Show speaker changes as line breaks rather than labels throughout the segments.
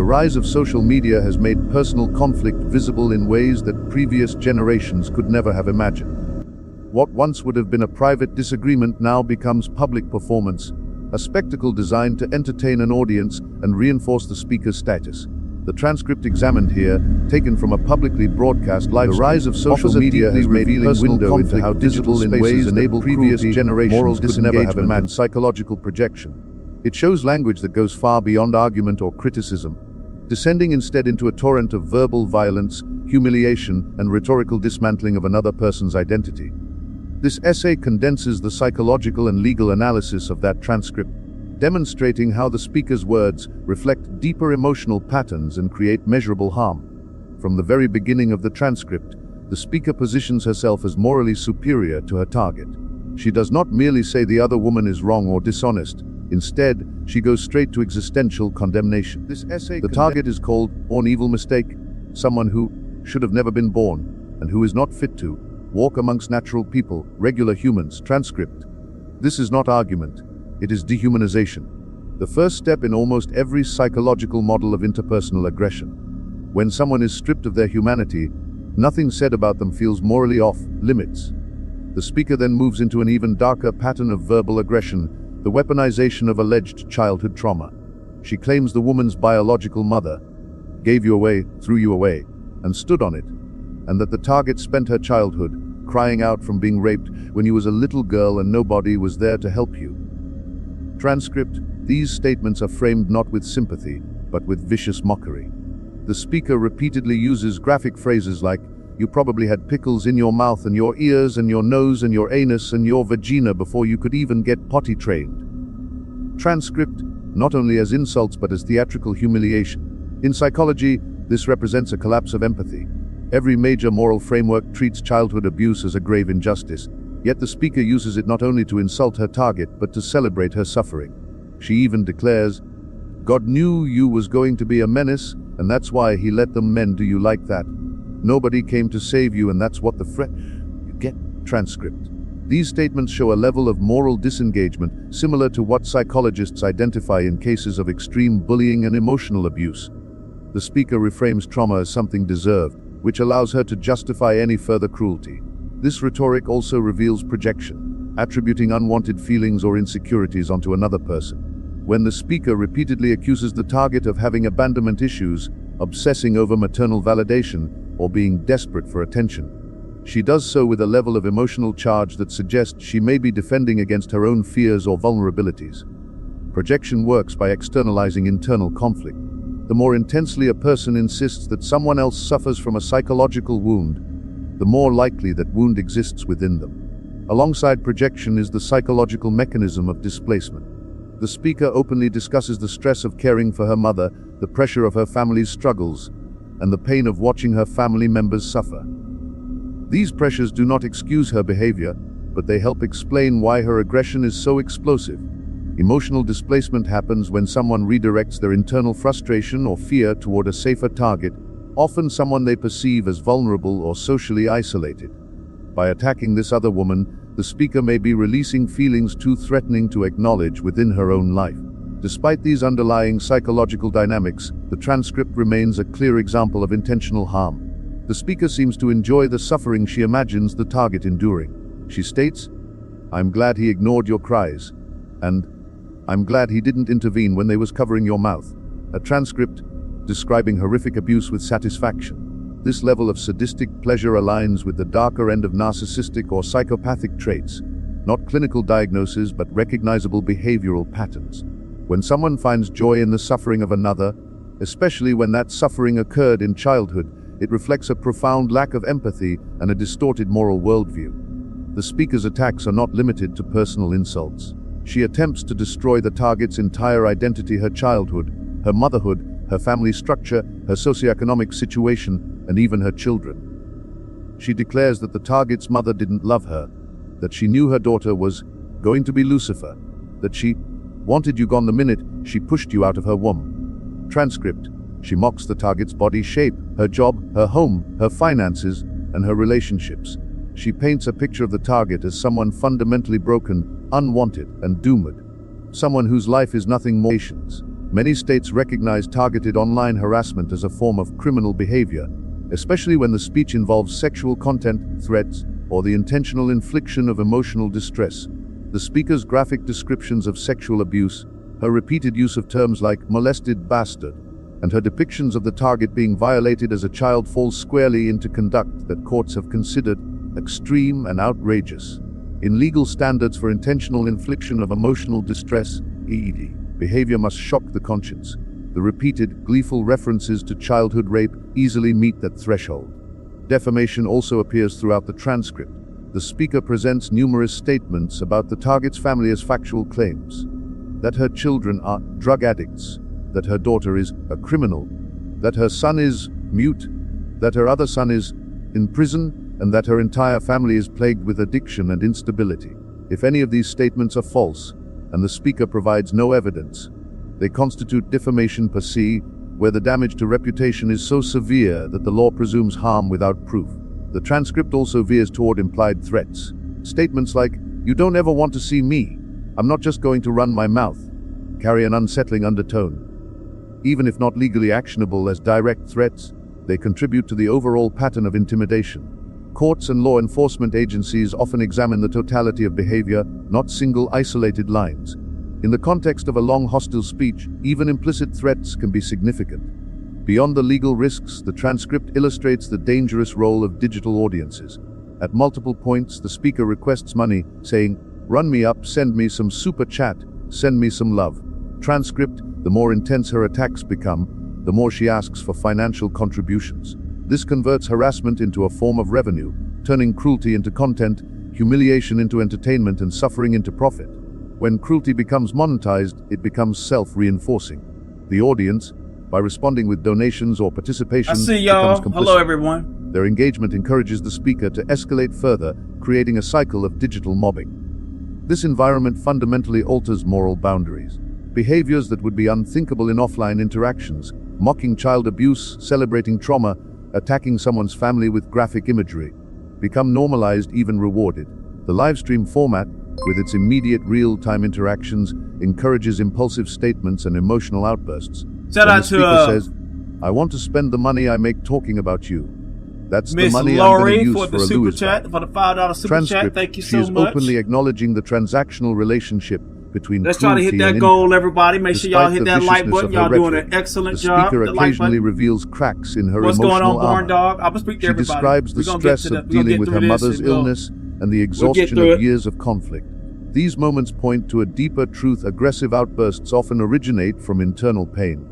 The rise of social media has made personal conflict visible in ways that previous generations could never have imagined. What once would have been a private disagreement now becomes public performance, a spectacle designed to entertain an audience and reinforce the speaker's status. The transcript examined here, taken from a publicly broadcast live stream, the rise of social media has made a window into how digital spaces enable previous generations could never have imagined. Psychological projection. It shows language that goes far beyond argument or criticism, descending instead into a torrent of verbal violence, humiliation, and rhetorical dismantling of another person's identity. This essay condenses the psychological and legal analysis of that transcript, demonstrating how the speaker's words reflect deeper emotional patterns and create measurable harm. From the very beginning of the transcript, the speaker positions herself as morally superior to her target. She does not merely say the other woman is wrong or dishonest. Instead, she goes straight to existential condemnation. The target is called an evil mistake, someone who should have never been born, and who is not fit to walk amongst natural people, regular humans. Transcript. This is not argument, it is dehumanization. The first step in almost every psychological model of interpersonal aggression. When someone is stripped of their humanity, nothing said about them feels morally off limits. The speaker then moves into an even darker pattern of verbal aggression, the weaponization of alleged childhood trauma. She claims the woman's biological mother gave you away, threw you away, and stood on it, and that the target spent her childhood crying out from being raped when you was a little girl and nobody was there to help you. Transcript. These statements are framed not with sympathy, but with vicious mockery. The speaker repeatedly uses graphic phrases like, "You probably had pickles in your mouth and your ears and your nose and your anus and your vagina before you could even get potty trained." Transcript. Not only as insults but as theatrical humiliation. In psychology, this represents a collapse of empathy. Every major moral framework treats childhood abuse as a grave injustice, yet the speaker uses it not only to insult her target but to celebrate her suffering. She even declares, "God knew you was going to be a menace, and that's why he let them men do you like that. Nobody came to save you, and that's what you get." Transcript. These statements show a level of moral disengagement similar to what psychologists identify in cases of extreme bullying and emotional abuse. The speaker reframes trauma as something deserved, which allows her to justify any further cruelty. This rhetoric also reveals projection, attributing unwanted feelings or insecurities onto another person. When the speaker repeatedly accuses the target of having abandonment issues, obsessing over maternal validation, or being desperate for attention, she does so with a level of emotional charge that suggests she may be defending against her own fears or vulnerabilities. Projection works by externalizing internal conflict. The more intensely a person insists that someone else suffers from a psychological wound, the more likely that wound exists within them. Alongside projection is the psychological mechanism of displacement. The speaker openly discusses the stress of caring for her mother, the pressure of her family's struggles, and the pain of watching her family members suffer. These pressures do not excuse her behavior, but they help explain why her aggression is so explosive. Emotional displacement happens when someone redirects their internal frustration or fear toward a safer target, often someone they perceive as vulnerable or socially isolated. By attacking this other woman, the speaker may be releasing feelings too threatening to acknowledge within her own life. Despite these underlying psychological dynamics, the transcript remains a clear example of intentional harm. The speaker seems to enjoy the suffering she imagines the target enduring. She states, "I'm glad he ignored your cries," and "I'm glad he didn't intervene when they was covering your mouth." A transcript describing horrific abuse with satisfaction. This level of sadistic pleasure aligns with the darker end of narcissistic or psychopathic traits, not clinical diagnoses but recognizable behavioral patterns. When someone finds joy in the suffering of another, especially when that suffering occurred in childhood, it reflects a profound lack of empathy and a distorted moral worldview. The speaker's attacks are not limited to personal insults. She attempts to destroy the target's entire identity, her childhood, her motherhood, her family structure, her socioeconomic situation, and even her children. She declares that the target's mother didn't love her, that she knew her daughter was going to be Lucifer, that she wanted you gone the minute she pushed you out of her womb. Transcript. She mocks the target's body shape, her job, her home, her finances, and her relationships. She paints a picture of the target as someone fundamentally broken, unwanted, and doomed. Someone whose life is nothing more than Many states recognize targeted online harassment as a form of criminal behavior, especially when the speech involves sexual content, threats, or the intentional infliction of emotional distress. The speaker's graphic descriptions of sexual abuse, her repeated use of terms like molested bastard, and her depictions of the target being violated as a child falls squarely into conduct that courts have considered extreme and outrageous. In legal standards for intentional infliction of emotional distress, EED, behavior must shock the conscience. The repeated, gleeful references to childhood rape easily meet that threshold. Defamation also appears throughout the transcript. The speaker presents numerous statements about the target's family as factual claims. That her children are drug addicts, that her daughter is a criminal, that her son is mute, that her other son is in prison, and that her entire family is plagued with addiction and instability. If any of these statements are false, and the speaker provides no evidence, they constitute defamation per se, where the damage to reputation is so severe that the law presumes harm without proof. The transcript also veers toward implied threats. Statements like, "You don't ever want to see me. I'm not just going to run my mouth," carry an unsettling undertone. Even if not legally actionable as direct threats, they contribute to the overall pattern of intimidation. Courts and law enforcement agencies often examine the totality of behavior, not single isolated lines. In the context of a long hostile speech, even implicit threats can be significant. Beyond the legal risks, the transcript illustrates the dangerous role of digital audiences. At multiple points, the speaker requests money, saying, "Run me up, send me some super chat, send me some love." Transcript, the more intense her attacks become, the more she asks for financial contributions. This converts harassment into a form of revenue, turning cruelty into content, humiliation into entertainment, and suffering into profit. When cruelty becomes monetized, it becomes self-reinforcing. The audience, by responding with donations or participation,
I see y'all.
becomes complicit.
Hello, everyone.
Their engagement encourages the speaker to escalate further, creating a cycle of digital mobbing. This environment fundamentally alters moral boundaries. Behaviors that would be unthinkable in offline interactions, mocking child abuse, celebrating trauma, attacking someone's family with graphic imagery, become normalized, even rewarded. The livestream format, with its immediate real-time interactions, encourages impulsive statements and emotional outbursts.
Shout
When
out
the speaker
to
says, "I want to spend the money I make talking about you. That's the
Miss
money I'm going to
Laurie
use
for
for
the
a
super
Louis
chat,
bag."
for the $5 super chat.
Transcript,
Thank you
she
so
is
much.
openly acknowledging the transactional relationship between
Let's try to hit
cruelty
that
and
goal,
income.
everybody. Make sure y'all
Despite
hit
the
that like
viciousness
button.
of her
Y'all doing
rhetoric,
an excellent
the
job.
speaker
The like
occasionally
button.
reveals cracks in her
What's going
emotional
on, Born
armor.
Dog? I'm gonna speak to
She
everybody.
describes the
We're gonna get
stress
to
of
the, we're gonna
dealing
get
with
through
her
this
mother's
and we'll-
illness and the
get
exhaustion
through
of
it.
years of conflict. These moments point to a deeper truth. Aggressive outbursts often originate from internal pain.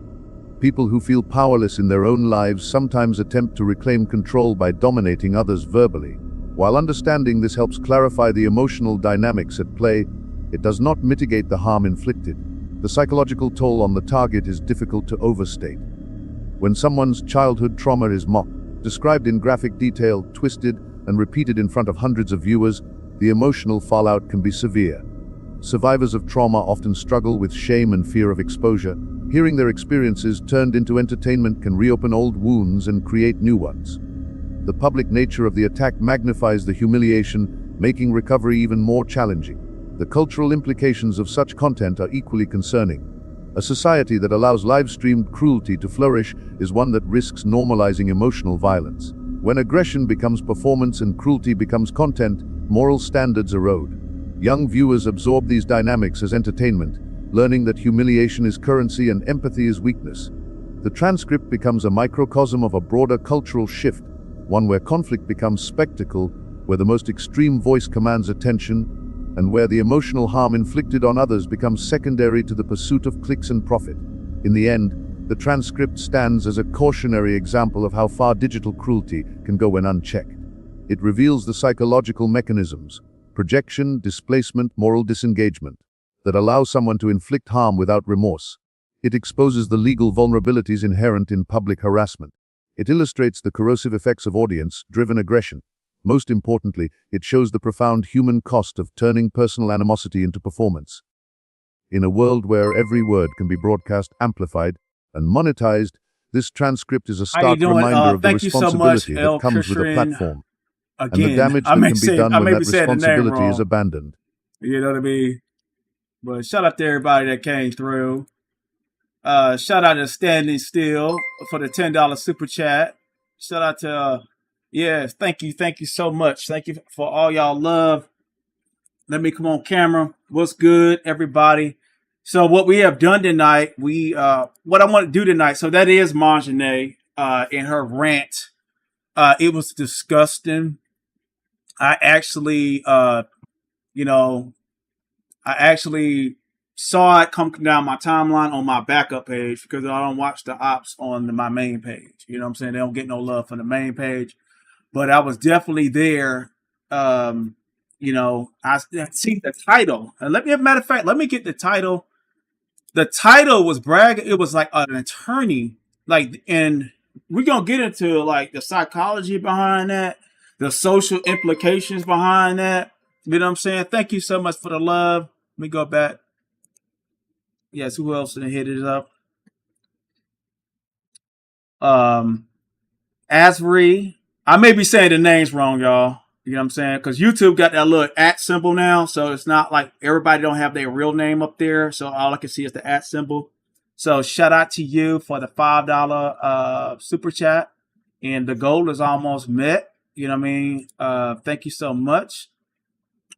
People who feel powerless in their own lives sometimes attempt to reclaim control by dominating others verbally. While understanding this helps clarify the emotional dynamics at play, it does not mitigate the harm inflicted. The psychological toll on the target is difficult to overstate. When someone's childhood trauma is mocked, described in graphic detail, twisted, and repeated in front of hundreds of viewers, the emotional fallout can be severe. Survivors of trauma often struggle with shame and fear of exposure. Hearing their experiences turned into entertainment can reopen old wounds and create new ones. The public nature of the attack magnifies the humiliation, making recovery even more challenging. The cultural implications of such content are equally concerning. A society that allows live-streamed cruelty to flourish is one that risks normalizing emotional violence. When aggression becomes performance and cruelty becomes content, moral standards erode. Young viewers absorb these dynamics as entertainment, learning that humiliation is currency and empathy is weakness. The transcript becomes a microcosm of a broader cultural shift, one where conflict becomes spectacle, where the most extreme voice commands attention, and where the emotional harm inflicted on others becomes secondary to the pursuit of clicks and profit. In the end, the transcript stands as a cautionary example of how far digital cruelty can go when unchecked. It reveals the psychological mechanisms, projection, displacement, moral disengagement, that allow someone to inflict harm without remorse. It exposes the legal vulnerabilities inherent in public harassment. It illustrates the corrosive effects of audience-driven aggression. Most importantly, it shows the profound human cost of turning personal animosity into performance. In a world where every word can be broadcast, amplified, and monetized, this transcript is a
How you
stark
doing?
reminder of the
Thank you so much,
responsibility that
El
comes with a
Christian.
platform, and the
Again,
damage
I
that
may
can be
say
done
I
when
may
that
be saying the name
responsibility is
wrong.
abandoned.
You know what I mean? But shout out to everybody that came through. Shout out to Standing Still for the $10 super chat. Shout out to yes, thank you so much. Thank you for all y'all love. Let me come on camera. What's good, everybody? So what we have done tonight, what I want to do tonight. So that is Myjahnee in her rant. It was disgusting. I actually saw it come down my timeline on my backup page because I don't watch the ops on my main page. You know what I'm saying? They don't get no love from the main page. But I was definitely there. I see the title. And matter of fact, let me get the title. The title was bragging. It was like an attorney. And we're going to get into like the psychology behind that, the social implications behind that. You know what I'm saying? Thank you so much for the love. Let me go back. Yes, who else did hit it up? Asri. I may be saying the names wrong, y'all. You know what I'm saying? Because YouTube got that little @ symbol now. So it's not like everybody don't have their real name up there. So all I can see is the @ symbol. So shout out to you for the $5 super chat. And the goal is almost met. You know what I mean? Thank you so much.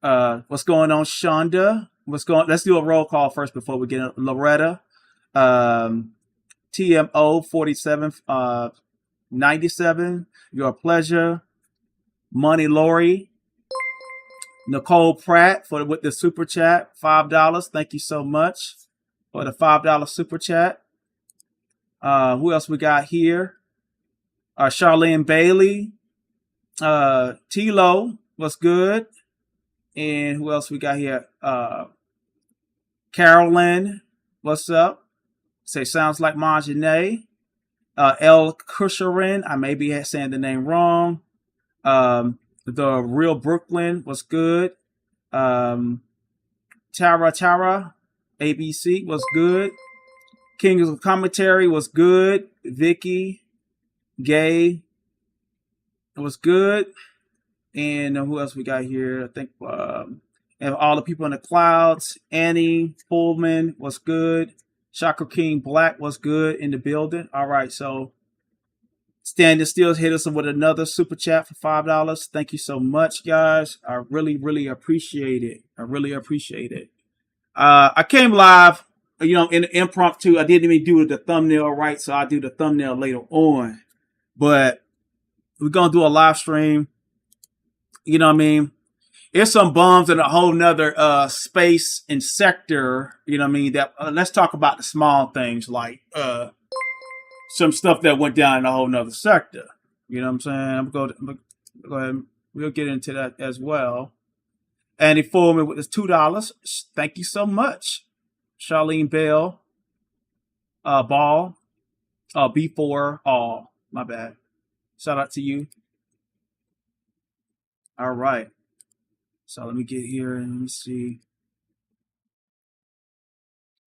What's going on, Shonda? Let's do a roll call first before we get into Loretta. TMO 47 97. Your pleasure. Money Lori. Nicole Pratt with the super chat. $5. Thank you so much for the $5 super chat. Who else we got here? Charlene Bailey. Tilo. What's good? And who else we got here? Carolyn. What's up? Say sounds like Myjahnee. El Kusharin. I may be saying the name wrong. The Real Brooklyn was good. Tara ABC was good. Kings of Commentary was good. Vicky Gay was good. And who else we got here? I think and all the people in the clouds. Annie Pullman was good. Chakra King Black was good in the building. All right, so Standing Still hit us with another super chat for $5. Thank you so much, guys. I really, really appreciate it. I came live, in the impromptu. I didn't even do the thumbnail right, so I'll do the thumbnail later on. But we're going to do a live stream. You know what I mean? There's some bums in a whole nother space and sector, you know what I mean? That let's talk about the small things like some stuff that went down in a whole nother sector. You know what I'm saying? I'm going to go ahead. We'll get into that as well. And he fooled me with his $2. Thank you so much. Charlene Bell. Ball. B4. All. My bad. Shout out to you. All right. So let me get here and let me see.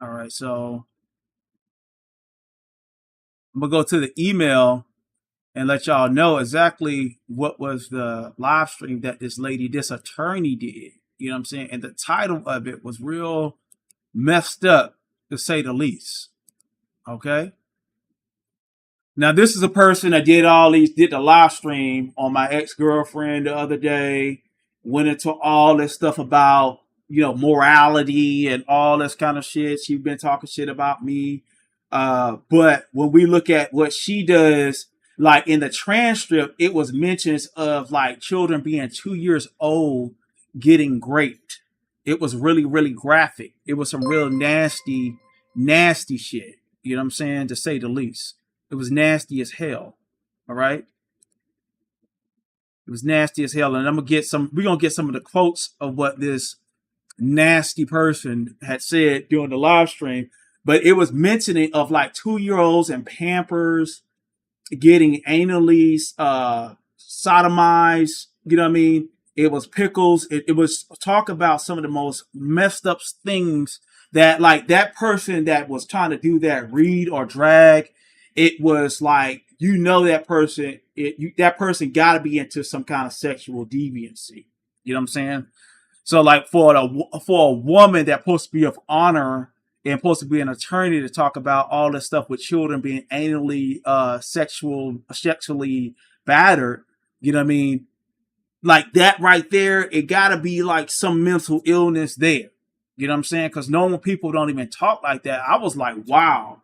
All right. So I'm going to go to the email and let y'all know exactly what was the live stream that this attorney did. You know what I'm saying? And the title of it was real messed up, to say the least. Okay? Now, this is a person that did the live stream on my ex-girlfriend the other day, went into all this stuff about, morality and all this kind of shit. She's been talking shit about me. But when we look at what she does, like in the transcript, it was mentions of like children being 2 years old getting raped. It was really, really graphic. It was some real nasty, nasty shit. You know what I'm saying? To say the least. It was nasty as hell. All right. It was nasty as hell. And we're going to get some of the quotes of what this nasty person had said during the live stream. But it was mentioning of like 2-year-olds and Pampers getting anally sodomized. You know what I mean? It was pickles. It was talk about some of the most messed up things that like that person that was trying to do that read or drag. It was like, that person, that person got to be into some kind of sexual deviancy. You know what I'm saying? So like for a woman that's supposed to be of honor and supposed to be an attorney to talk about all this stuff with children being anally sexually battered. You know what I mean? Like that right there, it gotta be like some mental illness there. You know what I'm saying? Because normal people don't even talk like that. I was like, wow.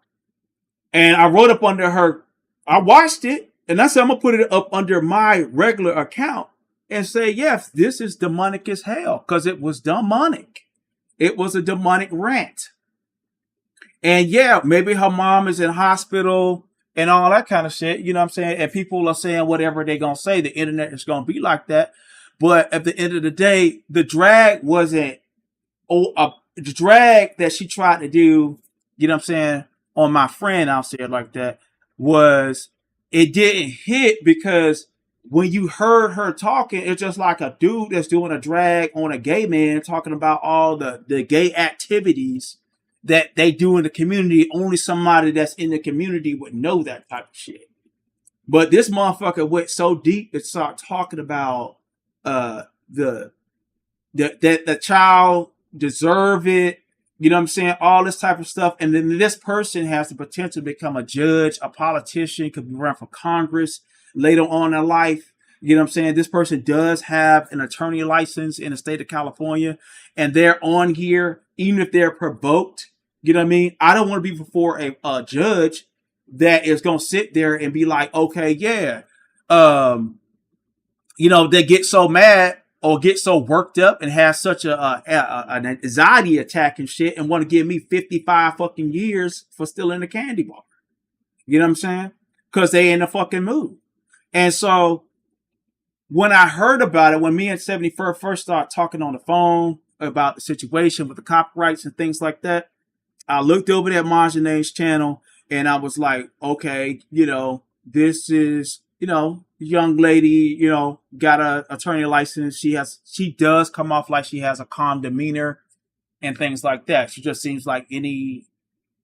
And I wrote up under her, I watched it, and I said, I'm gonna put it up under my regular account and say, yes, this is demonic as hell, because it was demonic. It was a demonic rant. And yeah, maybe her mom is in hospital and all that kind of shit, you know what I'm saying? And people are saying whatever they're gonna say. The internet is gonna be like that. But at the end of the day, the drag wasn't the drag that she tried to do, you know what I'm saying, on my friend, I'll say it like that, was it didn't hit, because when you heard her talking, it's just like a dude that's doing a drag on a gay man talking about all the gay activities that they do in the community. Only somebody that's in the community would know that type of shit. But this motherfucker went so deep and started talking about the child deserve it, you know what I'm saying, all this type of stuff. And then this person has the potential to become a judge, a politician, could run for Congress later on in life. You know what I'm saying? This person does have an attorney license in the state of California, and they're on here, even if they're provoked. You know what I mean? I don't want to be before a judge that is going to sit there and be like, okay, yeah, you know, they get so mad or get so worked up and have such an anxiety attack and shit and want to give me 55 fucking years for stealing a candy bar. You know what I'm saying? Because they in a fucking mood. And so when I heard about it, when me and 71st first started talking on the phone about the situation with the copyrights and things like that, I looked over at Myjahnee's channel and I was like, okay, you know, this is, you know, young lady, you know, got a attorney license. She does come off like she has a calm demeanor and things like that. She just seems like any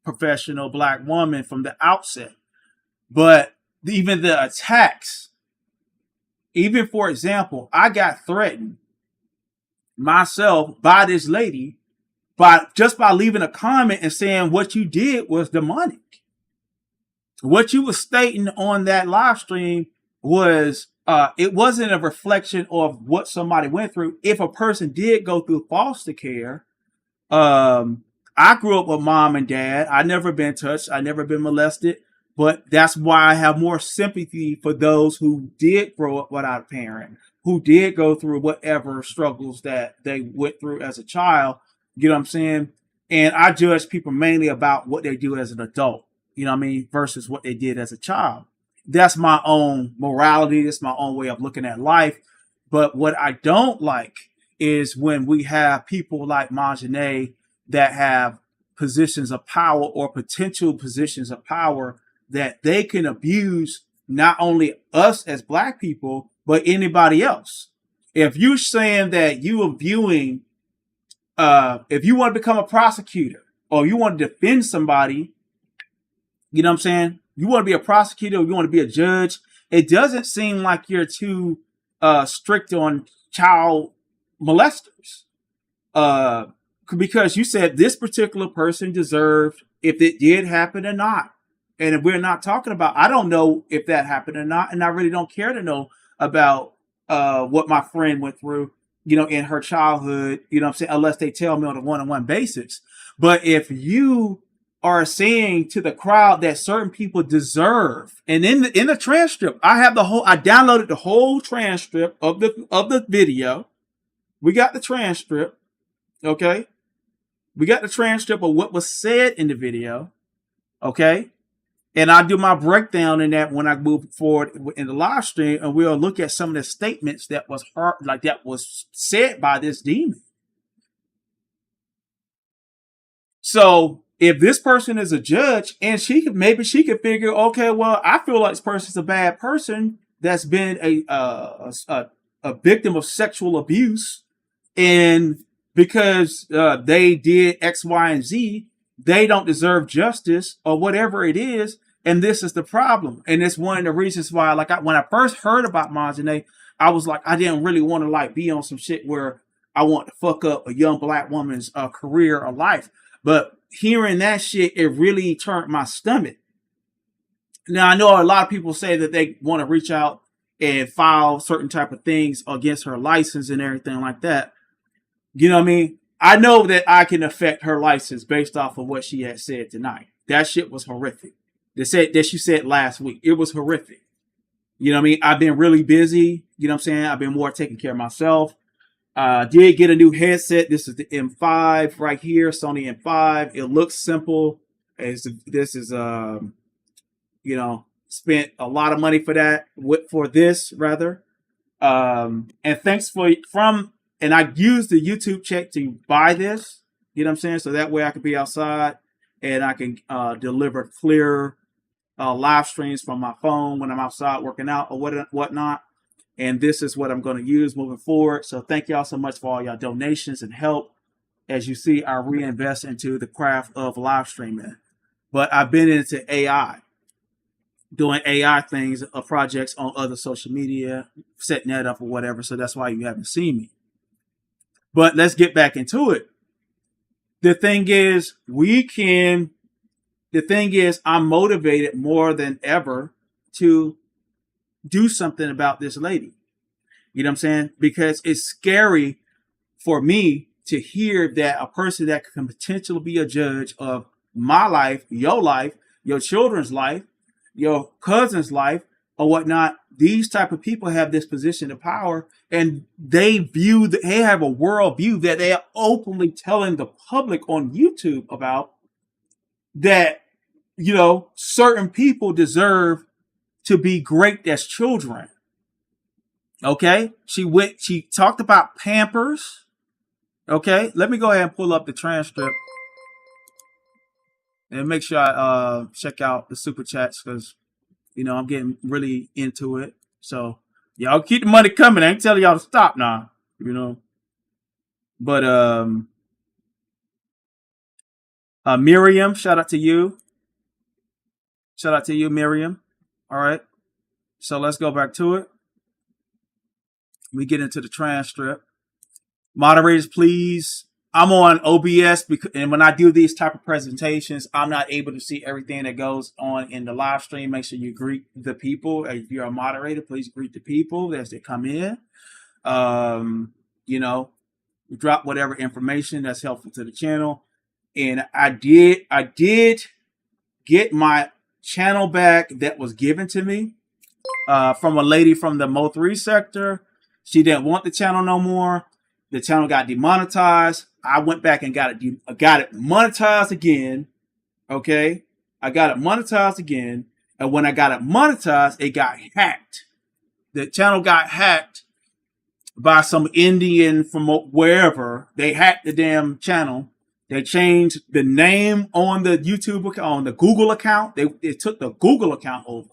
professional black woman from the outset. But even the attacks, even for example, I got threatened myself by this lady by leaving a comment and saying what you did was demonic. What you were stating on that live stream was it wasn't a reflection of what somebody went through. If a person did go through foster care, I grew up with mom and dad. I never been touched. I never been molested. But that's why I have more sympathy for those who did grow up without a parent, who did go through whatever struggles that they went through as a child. You know what I'm saying? And I judge people mainly about what they do as an adult, you know what I mean, versus what they did as a child. That's my own morality. That's my own way of looking at life. But what I don't like is when we have people like Myjahnee that have positions of power or potential positions of power that they can abuse not only us as black people, but anybody else. If you're saying that you are viewing, if you want to become a prosecutor or you want to defend somebody, you know what I'm saying? You want to be a prosecutor or you want to be a judge, it doesn't seem like you're too strict on child molesters. Because you said this particular person deserved, if it did happen or not. And if we're not talking about, I don't know if that happened or not. And I really don't care to know about what my friend went through, you know, in her childhood, you know what I'm saying, unless they tell me on a one-on-one basis. But if you are saying to the crowd that certain people deserve, and in the transcript, I downloaded the whole transcript of the video. We got the transcript, okay? We got the transcript of what was said in the video, okay? And I'll do my breakdown in that when I move forward in the live stream, and we'll look at some of the statements that was said by this demon. So if this person is a judge and maybe she could figure, okay, well, I feel like this person's a bad person that's been a victim of sexual abuse, and because they did X, Y, and Z, they don't deserve justice or whatever it is. And this is the problem. And it's one of the reasons why, when I first heard about Myjahnee, I was like, I didn't really want to be on some shit where I want to fuck up a young black woman's career or life. But hearing that shit, it really turned my stomach. Now, I know a lot of people say that they want to reach out and file certain type of things against her license and everything like that. You know what I mean? I know that I can affect her license based off of what she had said tonight. That shit was horrific. That she said last week. It was horrific. You know what I mean? I've been really busy. You know what I'm saying? I've been more taking care of myself. Did get a new headset. This is the M5 right here, Sony M5. It looks simple. This is you know, spent a lot of money for that, for this rather. And thanks and I used the YouTube check to buy this, you know what I'm saying? So that way I could be outside and I can deliver clear live streams from my phone when I'm outside working out or whatnot. And this is what I'm going to use moving forward. So thank y'all so much for all y'all donations and help. As you see, I reinvest into the craft of live streaming. But I've been into AI, doing AI things, projects on other social media, setting that up or whatever. So that's why you haven't seen me. But let's get back into it. The thing is, I'm motivated more than ever to do something about this lady. You know what I'm saying? Because it's scary for me to hear that a person that can potentially be a judge of my life, your children's life, your cousin's life, or whatnot, these type of people have this position of power, and they have a world view that they are openly telling the public on YouTube about, that, you know, certain people deserve to be great as children. Okay? She talked about Pampers. Okay? Let me go ahead and pull up the transcript and make sure I check out the super chats, because, you know, I'm getting really into it. So y'all keep the money coming. I ain't telling y'all to stop now, you know. But Miriam, shout out to you. Shout out to you, Miriam. All right. So let's go back to it. We get into the transcript. Moderators, please. I'm on OBS, and when I do these type of presentations, I'm not able to see everything that goes on in the live stream. Make sure you greet the people. If you're a moderator, please greet the people as they come in. You know, drop whatever information that's helpful to the channel. And I did get my channel back that was given to me from a lady from the Mo3 sector. She didn't want the channel no more. The channel got demonetized. I went back and got it monetized again. Okay, I got it monetized again, and when I got it monetized, it got hacked. The channel got hacked by some Indian from wherever. They hacked the damn channel. They changed the name on the YouTube account, on the Google account. They took the Google account over.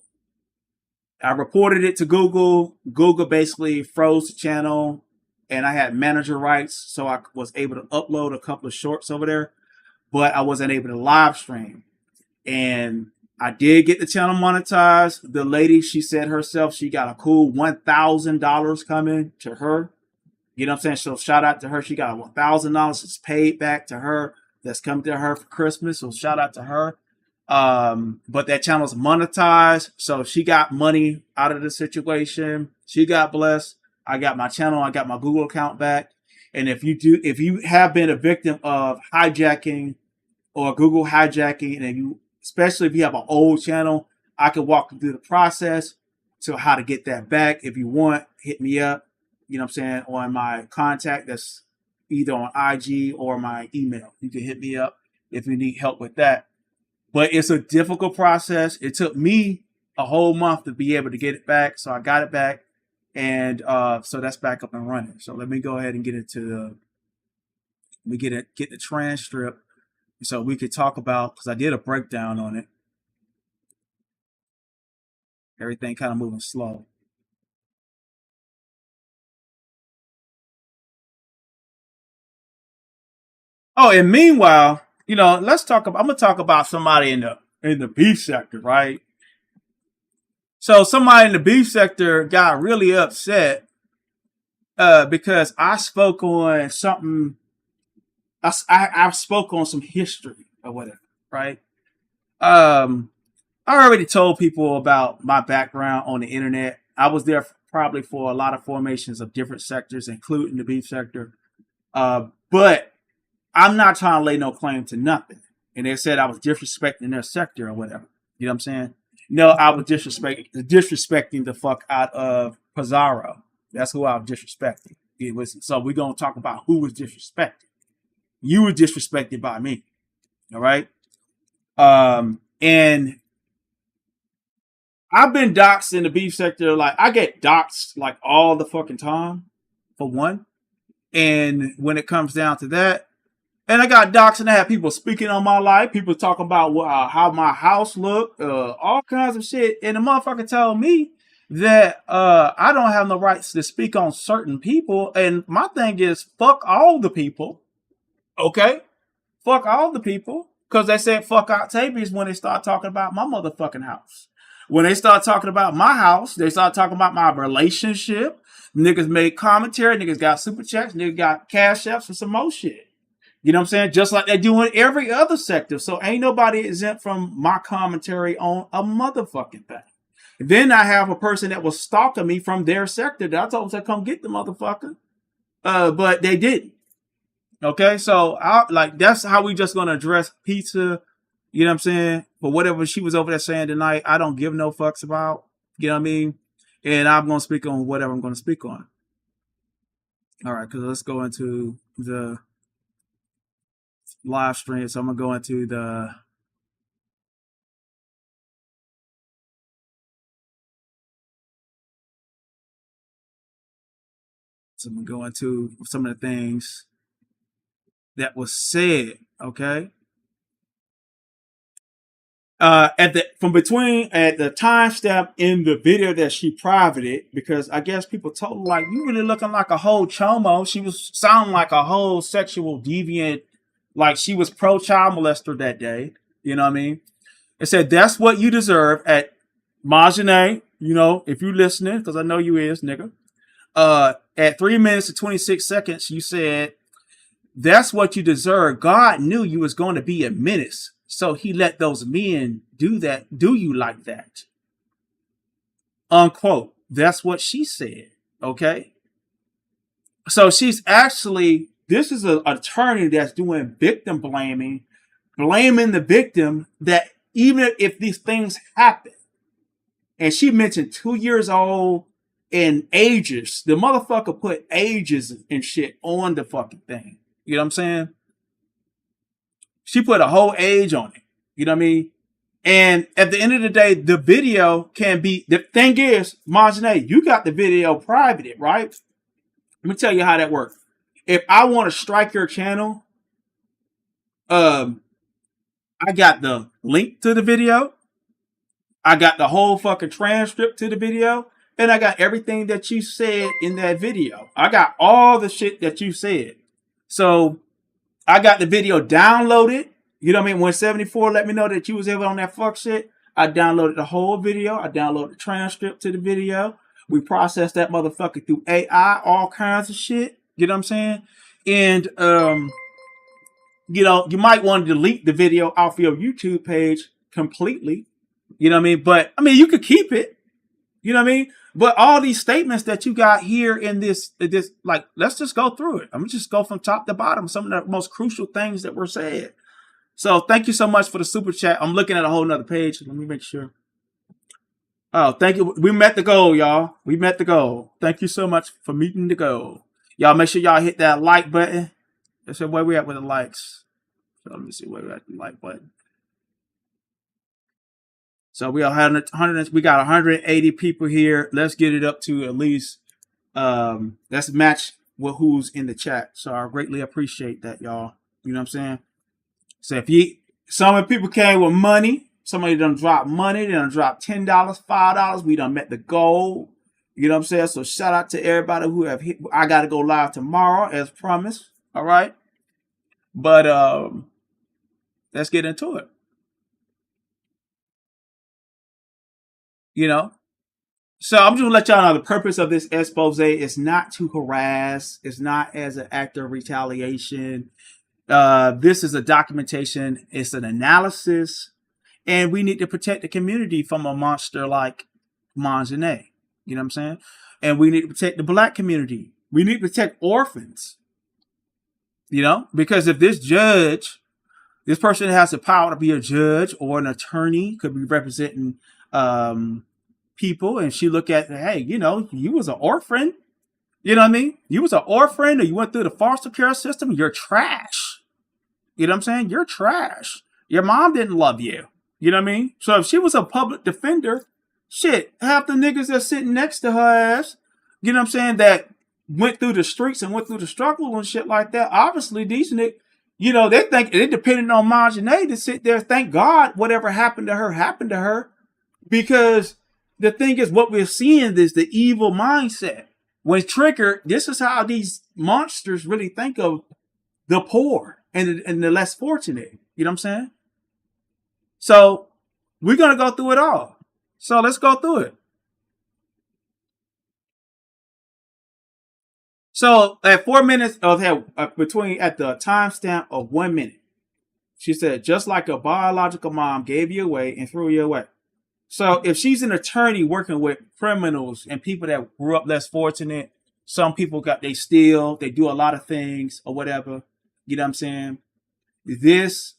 I reported it to Google. Google basically froze the channel, and I had manager rights, so I was able to upload a couple of shorts over there, but I wasn't able to live stream. And I did get the channel monetized. The lady, she said herself, she got a cool $1,000 coming to her. You know what I'm saying? So shout out to her. She got $1,000 that's paid back to her, that's coming to her for Christmas. So shout out to her. But that channel's monetized, so she got money out of the situation. She got blessed. I got my channel, I got my Google account back. And if you have been a victim of hijacking or Google hijacking, and especially if you have an old channel, I can walk you through the process to how to get that back. If you want, hit me up, you know what I'm saying, on my contact that's either on IG or my email. You can hit me up if you need help with that. But it's a difficult process. It took me a whole month to be able to get it back. So I got it back. And so that's back up and running. So let me go ahead and get into get the transcript so we could talk about, because I did a breakdown on it. Everything kind of moving slow. Oh, and meanwhile, you know, I'm gonna talk about somebody in the beef sector, right? So somebody in the beef sector got really upset because I spoke on something. I spoke on some history, or whatever, right? I already told people about my background on the internet. I was there probably for a lot of formations of different sectors, including the beef sector. But I'm not trying to lay no claim to nothing. And they said I was disrespecting their sector or whatever. You know what I'm saying? No, I was disrespecting the fuck out of Pizarro. That's who I was disrespecting. It was, so we're gonna talk about who was disrespected. You were disrespected by me. All right. And I've been doxxed in the beef sector. Like, I get doxxed like all the fucking time, for one. And when it comes down to that, and I got doxxed and I have people speaking on my life, people talking about how my house looked, all kinds of shit. And the motherfucker told me that I don't have no rights to speak on certain people. And my thing is, fuck all the people. Okay? Fuck all the people. Because they said fuck Octavius when they start talking about my motherfucking house. When they start talking about my house, they start talking about my relationship. Niggas made commentary. Niggas got super checks. Niggas got cash apps and some more shit. You know what I'm saying? Just like they do in every other sector. So ain't nobody exempt from my commentary on a motherfucking thing. Then I have a person that was stalking me from their sector that I told them to come get the motherfucker. But they didn't. Okay, so that's how we just gonna address pizza. You know what I'm saying? But whatever she was over there saying tonight, I don't give no fucks about. You know what I mean? And I'm gonna speak on whatever I'm gonna speak on. All right, because let's go into the live stream. So I'm gonna go into the some of the things that was said. Okay. At the timestamp in the video that she privated, because I guess people told her, like, you really looking like a whole chomo. She was sounding like a whole sexual deviant, like she was pro child molester that day. You know what I mean? It said that's what you deserve at Myjahnee. You know, if you listening, because I know you is, nigga. At 3 minutes and 26 seconds, you said that's what you deserve. God knew you was going to be a menace. So he let those men do you like that. Unquote. That's what she said. Okay. So she's actually, this is an attorney that's doing victim blaming the victim, that even if these things happen, and she mentioned 2 years old and ages, the motherfucker put ages and shit on the fucking thing. You know what I'm saying? She put a whole age on it. You know what I mean? And at the end of the day, the video can be, the thing is, Myjahnee, you got the video privated, right? Let me tell you how that works. If I want to strike your channel, I got the link to the video. I got the whole fucking transcript to the video. And I got everything that you said in that video. I got all the shit that you said. So I got the video downloaded. You know what I mean? When 74 let me know that you was ever on that fuck shit, I downloaded the whole video. I downloaded the transcript to the video. We processed that motherfucker through AI, all kinds of shit. You know what I'm saying? And, you know, you might want to delete the video off your YouTube page completely. You know what I mean? But, I mean, you could keep it. You know what I mean? But all these statements that you got here in this, like, let's just go through it. I'm going to just go from top to bottom. Some of the most crucial things that were said. So thank you so much for the super chat. I'm looking at a whole nother page. Let me make sure. Oh, thank you. We met the goal, y'all. We met the goal. Thank you so much for meeting the goal. Y'all make sure y'all hit that like button. Let's see where we at with the likes. So let me see where we at with the like button. So we got 180 people here. Let's get it up to at least, let's match with who's in the chat. So I greatly appreciate that, y'all. You know what I'm saying? So if some of the people came with money, somebody done drop money, they done drop $10, $5, we done met the goal. You know what I'm saying? So shout out to everybody who have hit. I got to go live tomorrow as promised. All right. But let's get into it. You know? So I'm just gonna let y'all know the purpose of this expose is not to harass. It's not as an act of retaliation. This is a documentation. It's an analysis. And we need to protect the community from a monster like Myjahnee. You know what I'm saying? And we need to protect the black community. We need to protect orphans. You know? Because if this person has the power to be a judge or an attorney, could be representing people, and she look at, hey, you know, you was an orphan. You know what I mean? You was an orphan, or you went through the foster care system, you're trash. You know what I'm saying? You're trash. Your mom didn't love you. You know what I mean? So if she was a public defender, shit, half the niggas that's sitting next to her ass, you know what I'm saying, that went through the streets and went through the struggle and shit like that, obviously these niggas, you know, they think it depended on Myjahnee to sit there, thank God whatever happened to her. Because the thing is, what we're seeing is the evil mindset. When triggered, this is how these monsters really think of the poor and the less fortunate. You know what I'm saying? So we're going to go through it all. So let's go through it. So at 4 minutes at the timestamp of 1 minute, she said, just like a biological mom gave you away and threw you away. So if she's an attorney working with criminals and people that grew up less fortunate, some people they steal, they do a lot of things or whatever. You know what I'm saying? This,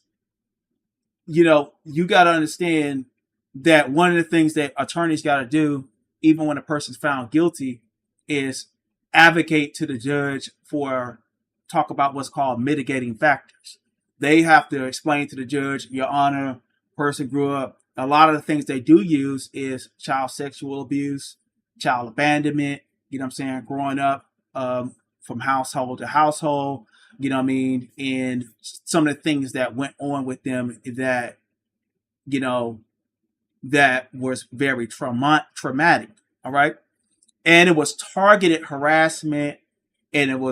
you know, you got to understand that one of the things that attorneys got to do, even when a person's found guilty, is advocate to the judge for talk about what's called mitigating factors. They have to explain to the judge, Your Honor, person grew up. A lot of the things they do use is child sexual abuse, child abandonment, you know what I'm saying, growing up from household to household, you know what I mean, and some of the things that went on with them that, you know, that was very traumatic, all right? And it was targeted harassment, and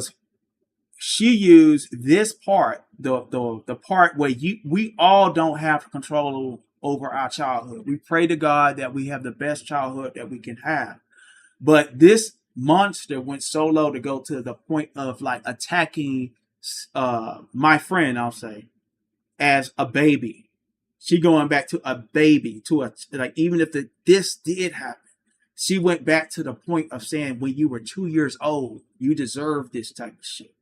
she used this part, the part where we all don't have control over our childhood. We pray to God that we have the best childhood that we can have. But this monster went so low to go to the point of like attacking my friend, I'll say, as a baby. She going back to a baby, like even if this did happen, she went back to the point of saying when you were 2 years old, you deserve this type of shit.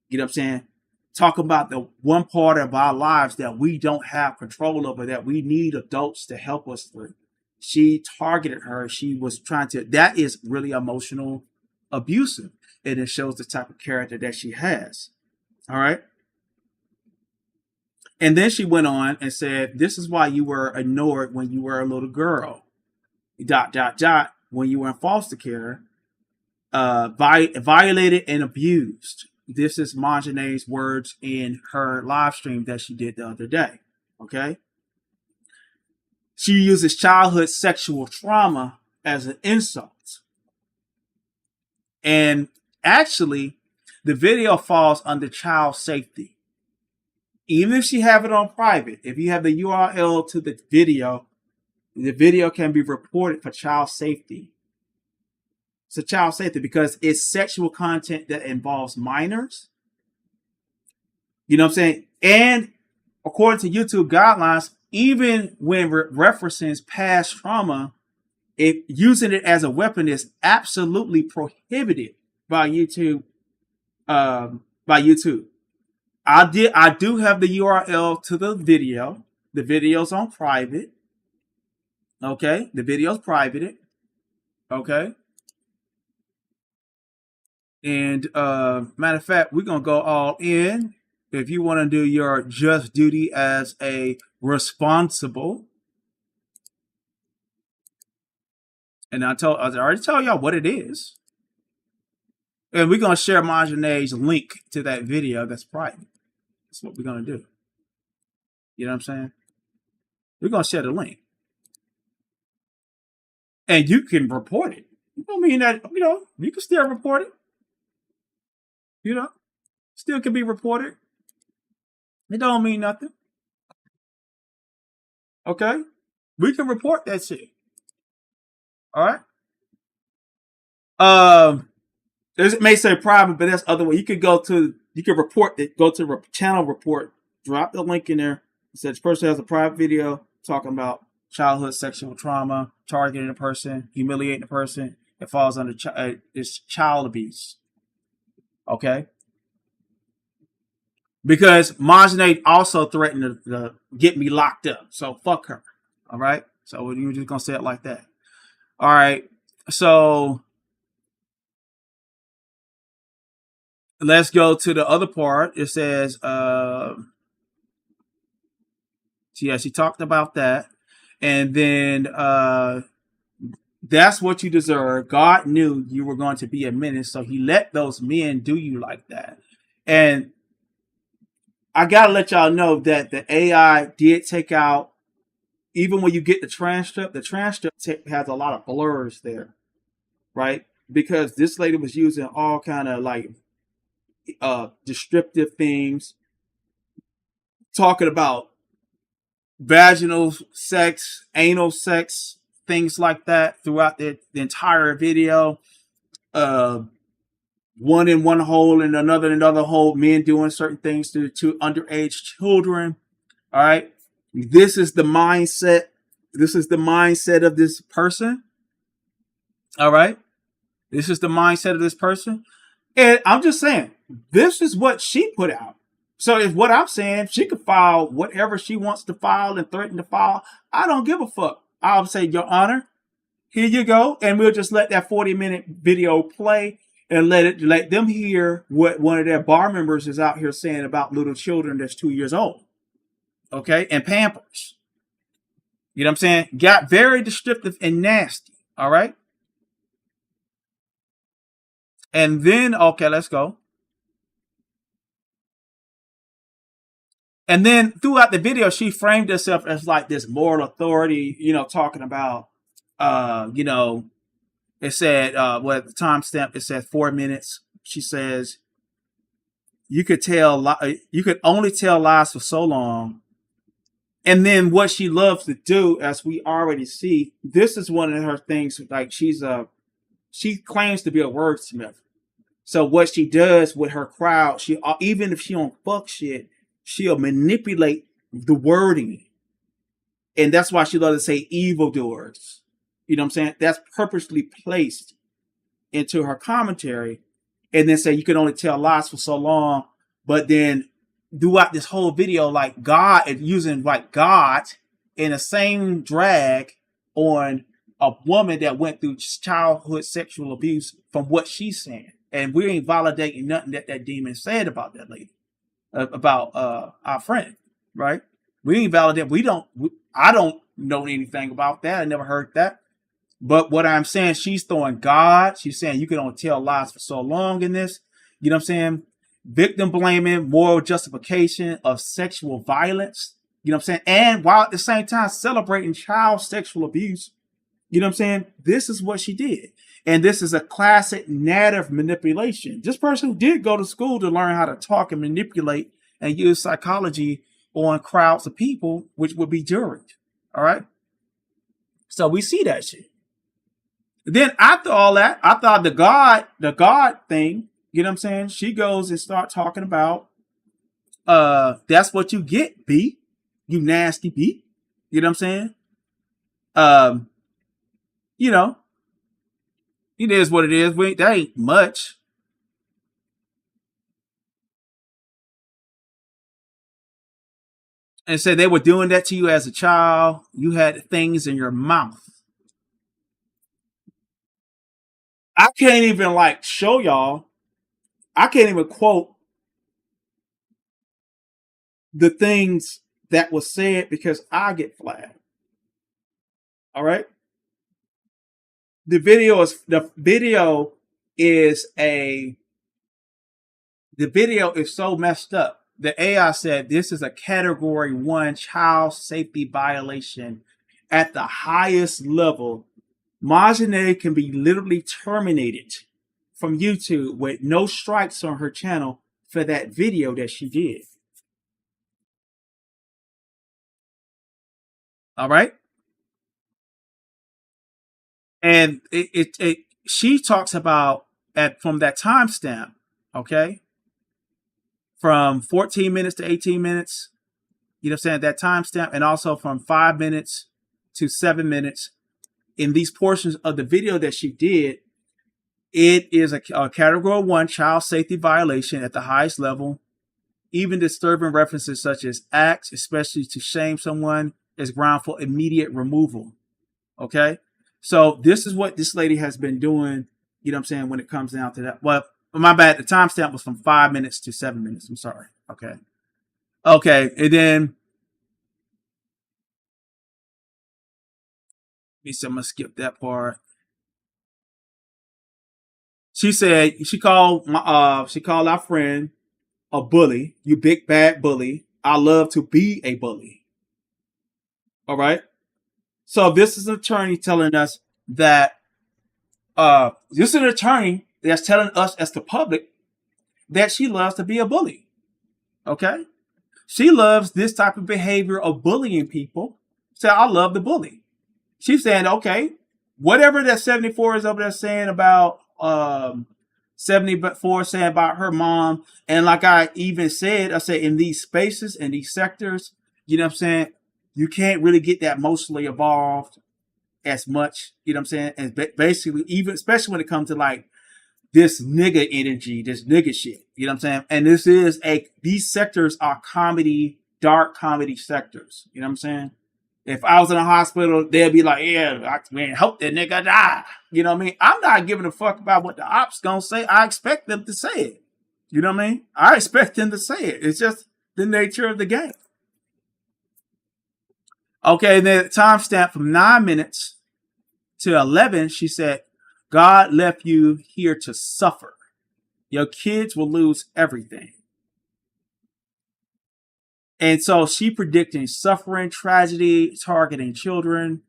You know what I'm saying? Talking about the one part of our lives that we don't have control over, that we need adults to help us through. She targeted her. She was that is really emotional abusive. And it shows the type of character that she has. All right. And then she went on and said, this is why you were ignored when you were a little girl. ... When you were in foster care, violated and abused. This is Myjahnee's words in her live stream that she did the other day. Okay. She uses childhood sexual trauma as an insult. And actually, the video falls under child safety. Even if she have it on private, if you have the URL to the video can be reported for child safety. It's a child safety because it's sexual content that involves minors. You know what I'm saying? And according to YouTube guidelines, even when referencing past trauma, using it as a weapon is absolutely prohibited by YouTube. I do have the URL to the video. The video's on private. Okay, the video's private. Okay. And matter of fact, we're gonna go all in. If you want to do your just duty as a responsible, and I already told y'all what it is. And we're gonna share Myjahnee's link to that video that's private. That's what we're gonna do. You know what I'm saying? We're gonna share the link. And you can report it. You don't mean that, you know, you can still report it. You know, still can be reported. It don't mean nothing. Okay? We can report that shit. All right? It may say private, but that's other way. You could go to You can report it. Go to channel report. Drop the link in there. It says person has a private video talking about childhood sexual trauma, targeting a person, humiliating a person. It falls under it's child abuse. Okay. Because Myjahnee also threatened to get me locked up. So fuck her. All right. So we're just gonna say it like that. All right. So let's go to the other part. It says, yeah, she talked about that. And then that's what you deserve. God knew you were going to be a menace, so he let those men do you like that. And I gotta let y'all know that the AI did take out, even when you get the transcript has a lot of blurs there, right? Because this lady was using all kind of like descriptive things, talking about vaginal sex, anal sex, things like that throughout the entire video. One in one hole and another in another hole, men doing certain things to underage children. All right. This is the mindset. This is the mindset of this person. All right. This is the mindset of this person. And I'm just saying, this is what she put out. So if what I'm saying, she could file whatever she wants to file and threaten to file. I don't give a fuck. I'll say, Your Honor, here you go. And we'll just let that 40-minute video play and let them hear what one of their bar members is out here saying about little children that's 2 years old. Okay? And Pampers. You know what I'm saying? Got very descriptive and nasty. All right? And then, okay, let's go. And then throughout the video, she framed herself as like this moral authority, talking about, it said, at the timestamp, it said 4 minutes. She says, you could only tell lies for so long. And then what she loves to do, as we already see, this is one of her things. Like she claims to be a wordsmith. So what she does with her crowd, even if she don't fuck shit, she'll manipulate the wording. And that's why she loves to say evildoers. You know what I'm saying? That's purposely placed into her commentary. And then say you can only tell lies for so long. But then throughout this whole video, like God, using like God in the same drag on a woman that went through childhood sexual abuse from what she's saying. And we ain't validating nothing that demon said about that lady. About our friend, right? We ain't validate. I don't know anything about that. I never heard that. But what I'm saying, she's throwing God. She's saying you can only tell lies for so long in this. You know what I'm saying? Victim blaming, moral justification of sexual violence. You know what I'm saying? And while at the same time celebrating child sexual abuse. You know what I'm saying? This is what she did. And this is a classic narrative manipulation. This person did go to school to learn how to talk and manipulate and use psychology on crowds of people, which would be juries. All right. So we see that shit. Then after all that, I thought the God thing, you know what I'm saying? She goes and start talking about, that's what you get, B. You nasty B. You know what I'm saying? It is what it is. That ain't much. And said they were doing that to you as a child. You had things in your mouth. I can't even show y'all. I can't even quote the things that was said because I get flagged. All right. The video is so messed up. The AI said this is a category 1 child safety violation at the highest level. Myjahnee can be literally terminated from YouTube with no strikes on her channel for that video that she did. All right. And she talks about from that timestamp, okay? from 14 minutes to 18 minutes. You know what I'm saying? That timestamp, and also from 5 minutes to 7 minutes. In these portions of the video that she did, it is a category 1 child safety violation at the highest level. Even disturbing references such as acts, especially to shame someone, is ground for immediate removal. Okay? So this is what this lady has been doing, you know what I'm saying, when it comes down to that. Well, my bad, the timestamp was from 5 minutes to 7 minutes. I'm sorry. Okay. Okay, and then I'm gonna skip that part. She said she called our friend a bully. You big bad bully. I love to be a bully. All right. So this is an attorney telling us that this is an attorney that's telling us as the public that she loves to be a bully. Okay. She loves this type of behavior of bullying people. So I love the bully. She's saying, okay, whatever that 74 is over there saying about 74 saying about her mom, and like I even said, I said in these spaces, in these sectors, you know what I'm saying, you can't really get that emotionally involved as much, you know what I'm saying, and basically, even especially when it comes to like this nigga energy, this nigga shit, you know what I'm saying, and these sectors are comedy, dark comedy sectors, you know what I'm saying. If I was in a hospital, they'd be like, yeah, man, hope that nigga die. You know what I mean? I'm not giving a fuck about what the ops gonna say. I expect them to say it. You know what I mean? I expect them to say it. It's just the nature of the game. Okay, and then timestamp from 9 minutes to 11, she said, God left you here to suffer. Your kids will lose everything. And so she predicting suffering, tragedy, targeting children.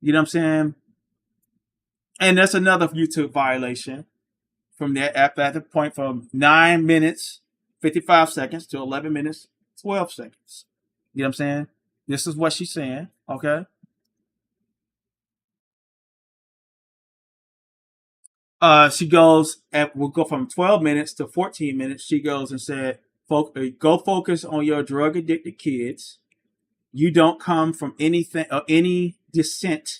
You know what I'm saying? And that's another YouTube violation from that at that point, from 9 minutes, 55 seconds to 11 minutes, 12 seconds. You know what I'm saying? This is what she's saying. Okay. She goes we'll go from 12 minutes to 14 minutes. She goes and said, go focus on your drug addicted kids. You don't come from anything or any descent.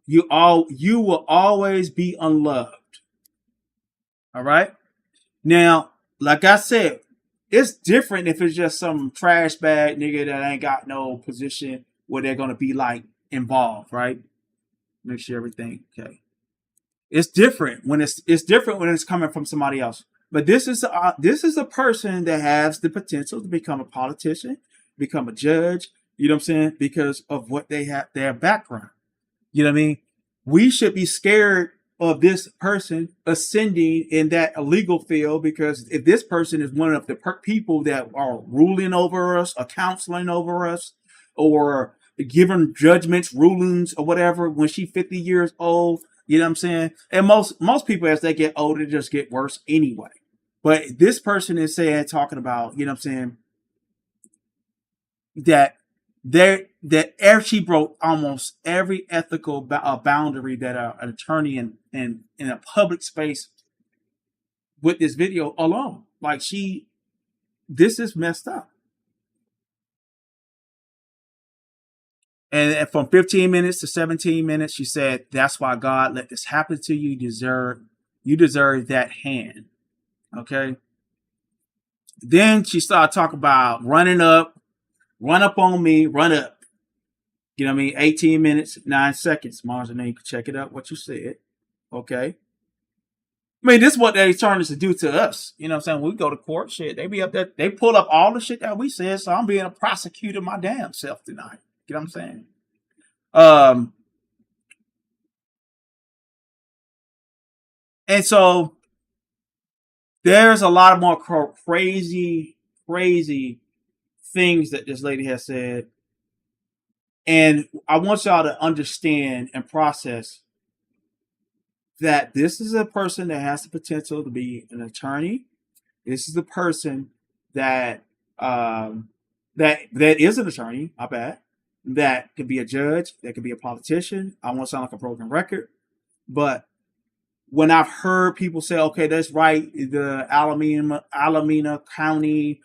You will always be unloved. All right. Now, like I said, it's different if it's just some trash bag nigga that ain't got no position where they're gonna be like involved, right? Make sure everything okay. It's different when it's different when it's coming from somebody else. But this is a person that has the potential to become a politician, become a judge, you know what I'm saying, because of what they have, their background. You know what I mean? We should be scared of this person ascending in that illegal field, because if this person is one of the people that are ruling over us or counseling over us or giving judgments, rulings or whatever, when she's 50 years old, you know what I'm saying? And most people, as they get older, just get worse anyway. But this person is talking about, you know what I'm saying, that she broke almost every ethical boundary that an attorney in a public space with this video alone. Like this is messed up. And from 15 minutes to 17 minutes, she said, that's why God let this happen to you. You deserve that hand. Okay. Then she started talking about run up on me, run up. You know what I mean? 18 minutes, 9 seconds. Myjahnee, you can check it out, what you said. Okay. I mean, this is what they trying to do to us. You know what I'm saying? We go to court, shit. They be up there. They pull up all the shit that we said. So I'm being a prosecutor my damn self tonight. You know what I'm saying? And so there's a lot of more crazy things that this lady has said. And I want y'all to understand and process that this is a person that has the potential to be an attorney. This is the person that that is an attorney, I bet, that could be a judge, that could be a politician. I won't sound like a broken record, but when I've heard people say, okay, let's write the Alameda County,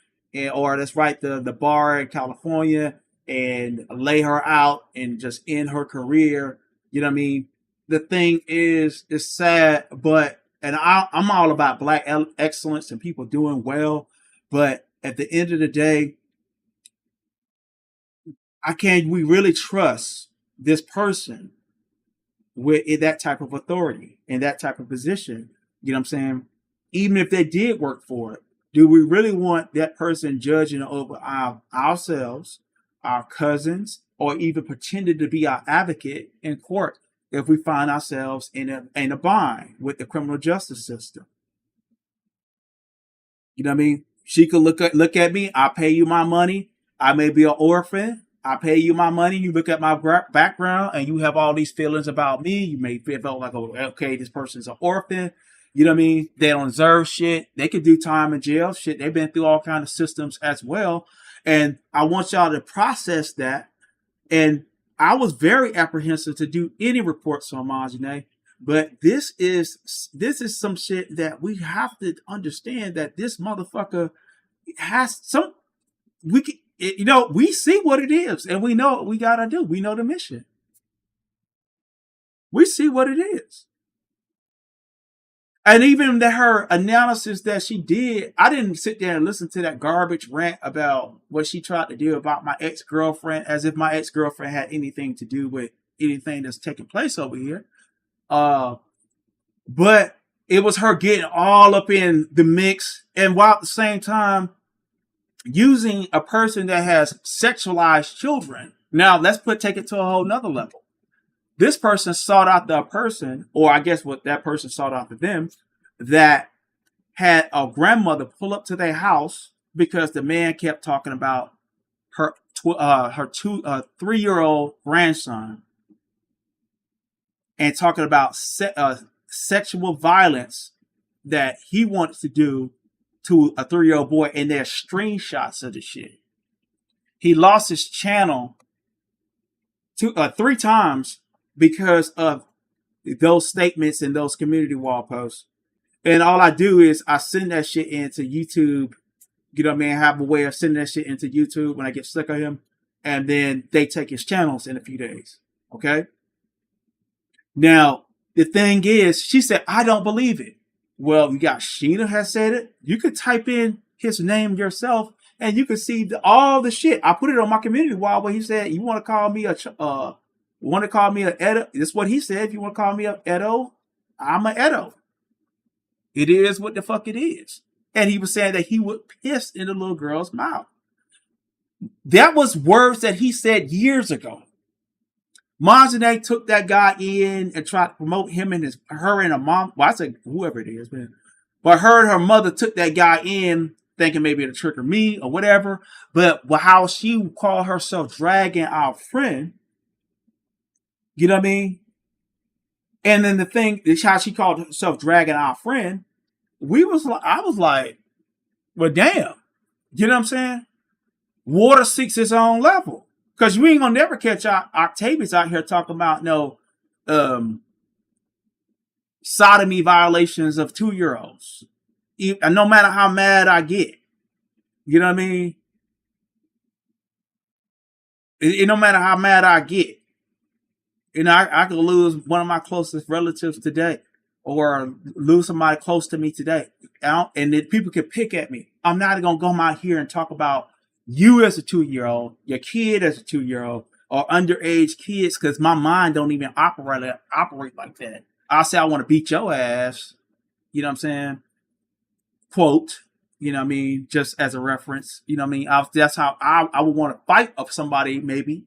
or let's write the bar in California and lay her out and just end her career. You know what I mean? The thing is, it's sad, but, and I'm all about black excellence and people doing well. But at the end of the day, we really trust this person with that type of authority and that type of position? You know what I'm saying? Even if they did work for it, do we really want that person judging over ourselves, our cousins, or even pretending to be our advocate in court if we find ourselves in a bind with the criminal justice system? You know what I mean? She could look at me. I pay you my money. I may be an orphan. I pay you my money. You look at my background and you have all these feelings about me. You may feel like, oh, okay, this person's an orphan. You know what I mean? They don't deserve shit. They could do time in jail. Shit, they've been through all kinds of systems as well. And I want y'all to process that. And I was very apprehensive to do any reports on Myjahnee. But this is some shit that we have to understand, that this motherfucker has some, we can, we see what it is and we know what we gotta do. We know the mission. We see what it is. And even her analysis that she did, I didn't sit there and listen to that garbage rant about what she tried to do about my ex-girlfriend, as if my ex-girlfriend had anything to do with anything that's taking place over here. But it was her getting all up in the mix, and while at the same time using a person that has sexualized children. Now let's take it to a whole nother level. This person sought out the person, or I guess what that person sought out to them, that had a grandmother pull up to their house because the man kept talking about her 3-year-old grandson, and talking about sexual violence that he wants to do to a 3-year-old boy, and there's screenshots of the shit. He lost his channel 3 times because of those statements and those community wall posts. And all I do is I send that shit into YouTube. You know what I mean? I have a way of sending that shit into YouTube when I get sick of him. And then they take his channels in a few days. Okay? Now, the thing is, she said, I don't believe it. Well, you got Sheena has said it. You could type in his name yourself and you could see all the shit. I put it on my community wall where he said, you want to call me a Edo? This is what he said. If you want to call me a Edo, I'm an Edo. It is what the fuck it is. And he was saying that he would piss in the little girl's mouth. That was words that he said years ago. Myjahnee took that guy in and tried to promote him and her and her mom. Well, I said whoever it is, man. But her and her mother took that guy in thinking maybe it'll trigger me or whatever. But how she called herself dragging our friend, you know what I mean? And then the thing is how she called herself dragging our friend. I was like, well, damn. You know what I'm saying? Water seeks its own level. Because we ain't gonna never catch Octavius out here talking about no sodomy violations of 2-year-olds. And no matter how mad I get, you know what I mean? No matter how mad I get, I could lose one of my closest relatives today, or lose somebody close to me today, and then people can pick at me. I'm not gonna go out here and talk about you as a 2-year-old, your kid as a 2-year-old, or underage kids, because my mind don't even operate like that. I'll say I want to beat your ass. You know what I'm saying? Quote. You know what I mean? Just as a reference. You know what I mean? That's how I would want to fight of somebody, maybe.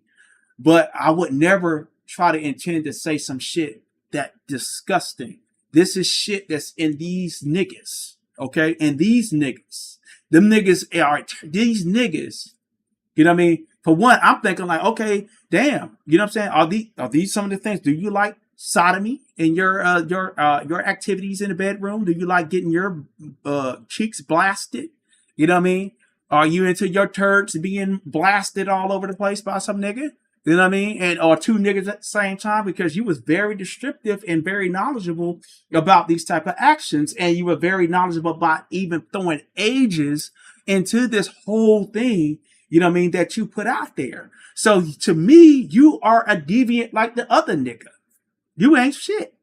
But I would never try to intend to say some shit that disgusting. This is shit that's in these niggas. Okay? And these niggas. Them niggas are these niggas. You know what I mean? For one, I'm thinking like, okay, damn. You know what I'm saying? Are these some of the things? Do you like sodomy in your activities in the bedroom? Do you like getting your cheeks blasted? You know what I mean? Are you into your turds being blasted all over the place by some nigga? You know what I mean? And or two niggas at the same time, because you was very descriptive and very knowledgeable about these type of actions, and you were very knowledgeable about even throwing ages into this whole thing, you know what I mean, that you put out there. So to me, you are a deviant like the other nigga. You ain't shit.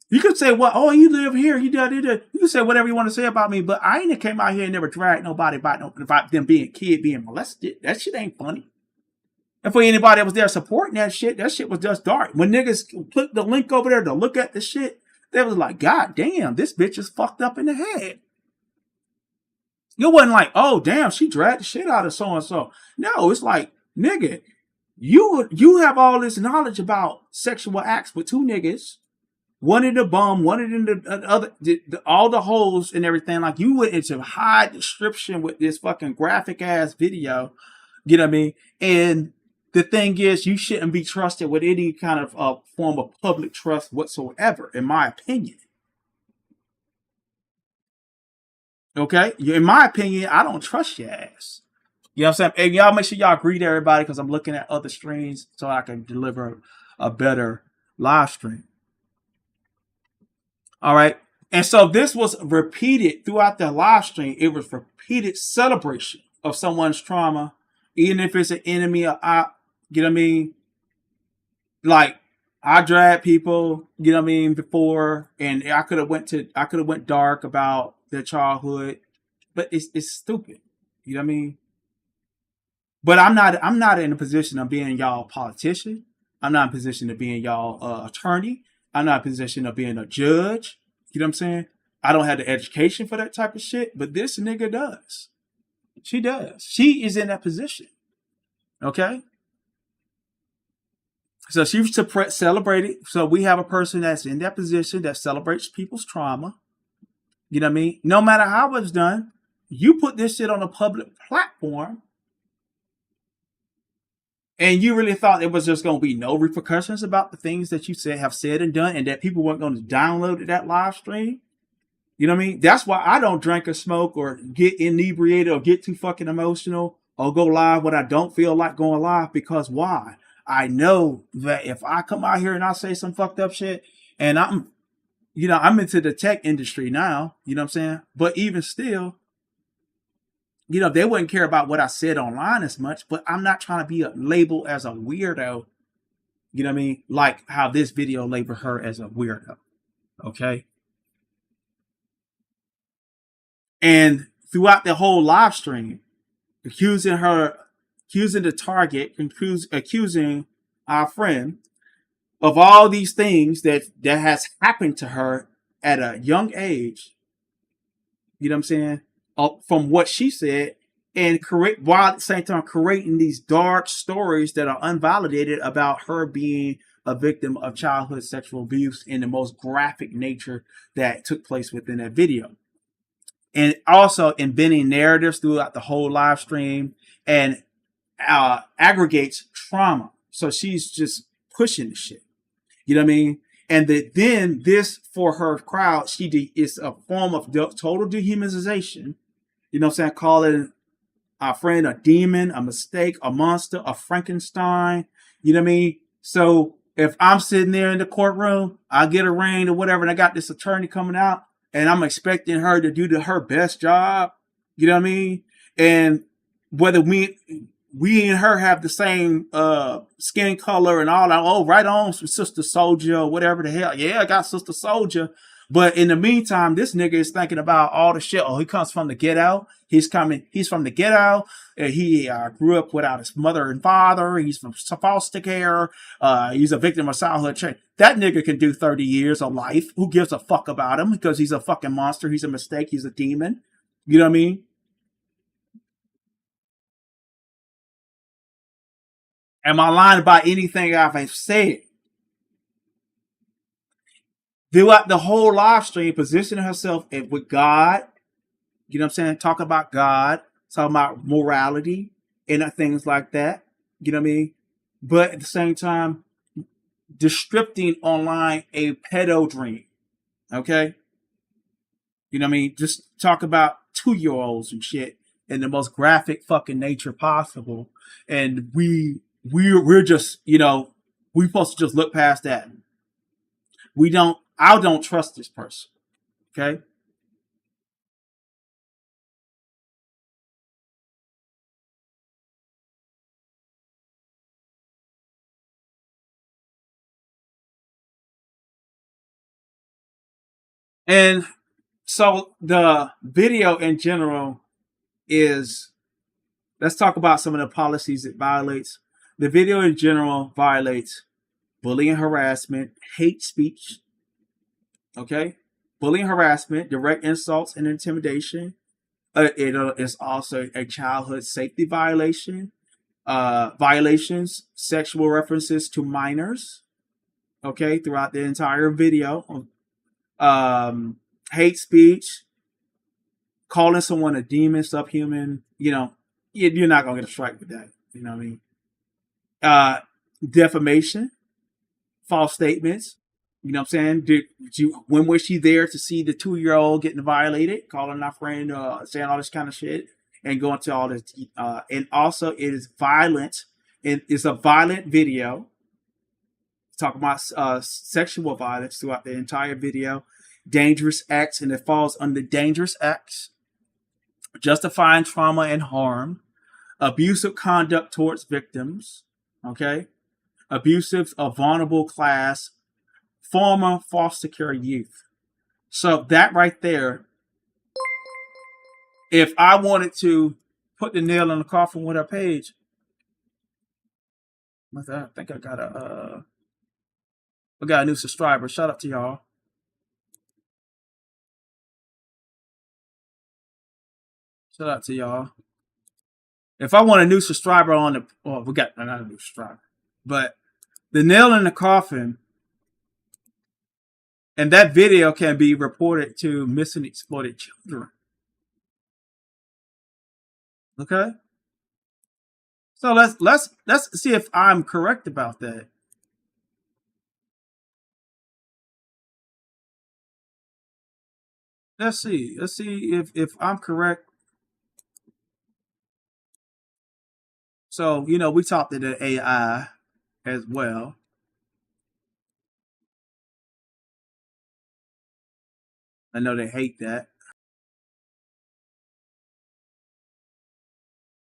You could say, well, oh, you live here, you do. You can say whatever you want to say about me, but I ain't came out here and never dragged nobody about them being being molested. That shit ain't funny. And for anybody that was there supporting that shit was just dark. When niggas clicked the link over there to look at the shit, they was like, God damn, this bitch is fucked up in the head. It wasn't like, oh, damn, she dragged the shit out of so-and-so. No, it's like, nigga, you have all this knowledge about sexual acts with two niggas. One in the bum, one in the other, all the holes and everything. Like, you went into high description with this fucking graphic ass video. You know what I mean? And the thing is, you shouldn't be trusted with any kind of form of public trust whatsoever, in my opinion. Okay? In my opinion, I don't trust your ass. You know what I'm saying? And y'all make sure y'all greet everybody, because I'm looking at other streams so I can deliver a better live stream. All right. And so this was repeated throughout the live stream. It was repeated celebration of someone's trauma, even if it's an enemy or you know what I mean? Like, I dragged people, you know what I mean, before, and I could have went dark about their childhood, but it's stupid. You know what I mean? But I'm not in a position of being y'all politician. I'm not in a position of being y'all attorney. I'm not in a position of being a judge. You know what I'm saying? I don't have the education for that type of shit, but this nigga does. She does. She is in that position. Okay? So she celebrated. So we have a person that's in that position that celebrates people's trauma. You know what I mean? No matter how it's done, you put this shit on a public platform, and you really thought there was just going to be no repercussions about the things that you have said and done, and that people weren't going to download that live stream. You know what I mean? That's why I don't drink or smoke or get inebriated or get too fucking emotional or go live when I don't feel like going live. Because why? I know that if I come out here and I say some fucked up shit, and I'm into the tech industry now, you know what I'm saying? But even still, you know, they wouldn't care about what I said online as much, but I'm not trying to be labeled as a weirdo. You know what I mean? Like how this video labeled her as a weirdo. Okay? And throughout the whole live stream, accusing the target, accusing our friend of all these things that has happened to her at a young age. You know what I'm saying? From what she said, and while at the same time creating these dark stories that are unvalidated about her being a victim of childhood sexual abuse in the most graphic nature that took place within that video. And also inventing narratives throughout the whole live stream, and aggregates trauma. So she's just pushing the shit. You know what I mean? And then this, for her crowd, is a form of total dehumanization. You know what I'm saying? Calling our friend a demon, a mistake, a monster, a Frankenstein. You know what I mean? So if I'm sitting there in the courtroom, I get arraigned or whatever, and I got this attorney coming out, and I'm expecting her to do her best job. You know what I mean? And whether we and her have the same skin color and all that, oh, right on, Sister Soldier or whatever the hell. Yeah, I got Sister Soldier. But in the meantime, this nigga is thinking about all the shit. Oh, he comes from the ghetto. He's from the ghetto. He grew up without his mother and father. He's from foster care. He's a victim of childhood change. That nigga can do 30 years of life. Who gives a fuck about him? Because he's a fucking monster. He's a mistake. He's a demon. You know what I mean? Am I lying about anything I've said? Throughout the whole live stream, positioning herself with God, you know what I'm saying? Talk about God, talking about morality and things like that. You know what I mean? But at the same time, descripting online a pedo dream. Okay? You know what I mean? Just talk about 2-year-olds and shit in the most graphic fucking nature possible. And we we're just, we're supposed to just look past that. I don't trust this person. Okay. And so the video in general is, let's talk about some of the policies it violates. The video in general violates bullying, harassment, hate speech. Okay. Bullying, harassment, direct insults, and intimidation. It is also a childhood safety violation. Violations, sexual references to minors. Okay, throughout the entire video. Hate speech, calling someone a demon, subhuman. You're not gonna get a strike with that. You know what I mean? Defamation, false statements. You know what I'm saying? When was she there to see the 2-year-old getting violated, calling our friend, saying all this kind of shit, and going to all this? And also, it is violent. It's a violent video. Talking about sexual violence throughout the entire video. Dangerous acts, and it falls under dangerous acts. Justifying trauma and harm. Abusive conduct towards victims. Okay? Abusive of vulnerable class. Former foster care youth. So that right there, if I wanted to put the nail in the coffin with our page, I think I got a new subscriber. Shout out to y'all. Shout out to y'all. If I want a new subscriber on the, well, we got not a new subscriber, but the nail in the coffin. And that video can be reported to missing exploited children. Okay? So let's see if I'm correct about that. Let's see if I'm correct. So, we talked to the AI as well. I know they hate that.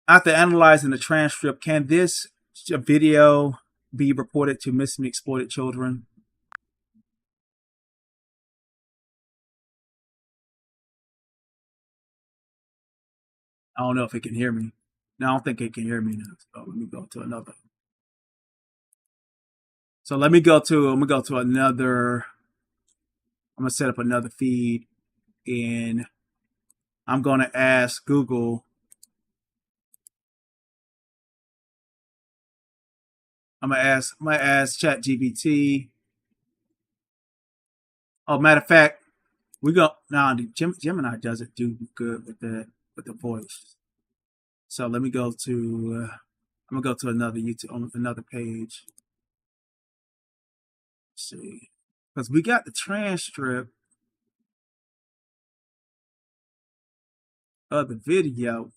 After analyzing the transcript, can this video be reported to missing exploited children? I don't know if it can hear me. No, I don't think it can hear me now. So let me go to another. So I'm gonna go to another. I'm gonna set up another feed, and I'm gonna ask Google. I'm gonna ask ChatGPT. Oh, matter of fact, Gemini doesn't do good with the voice. So let me go to. I'm gonna go to another YouTube on another page. Let's see, because we got the transcript of the video.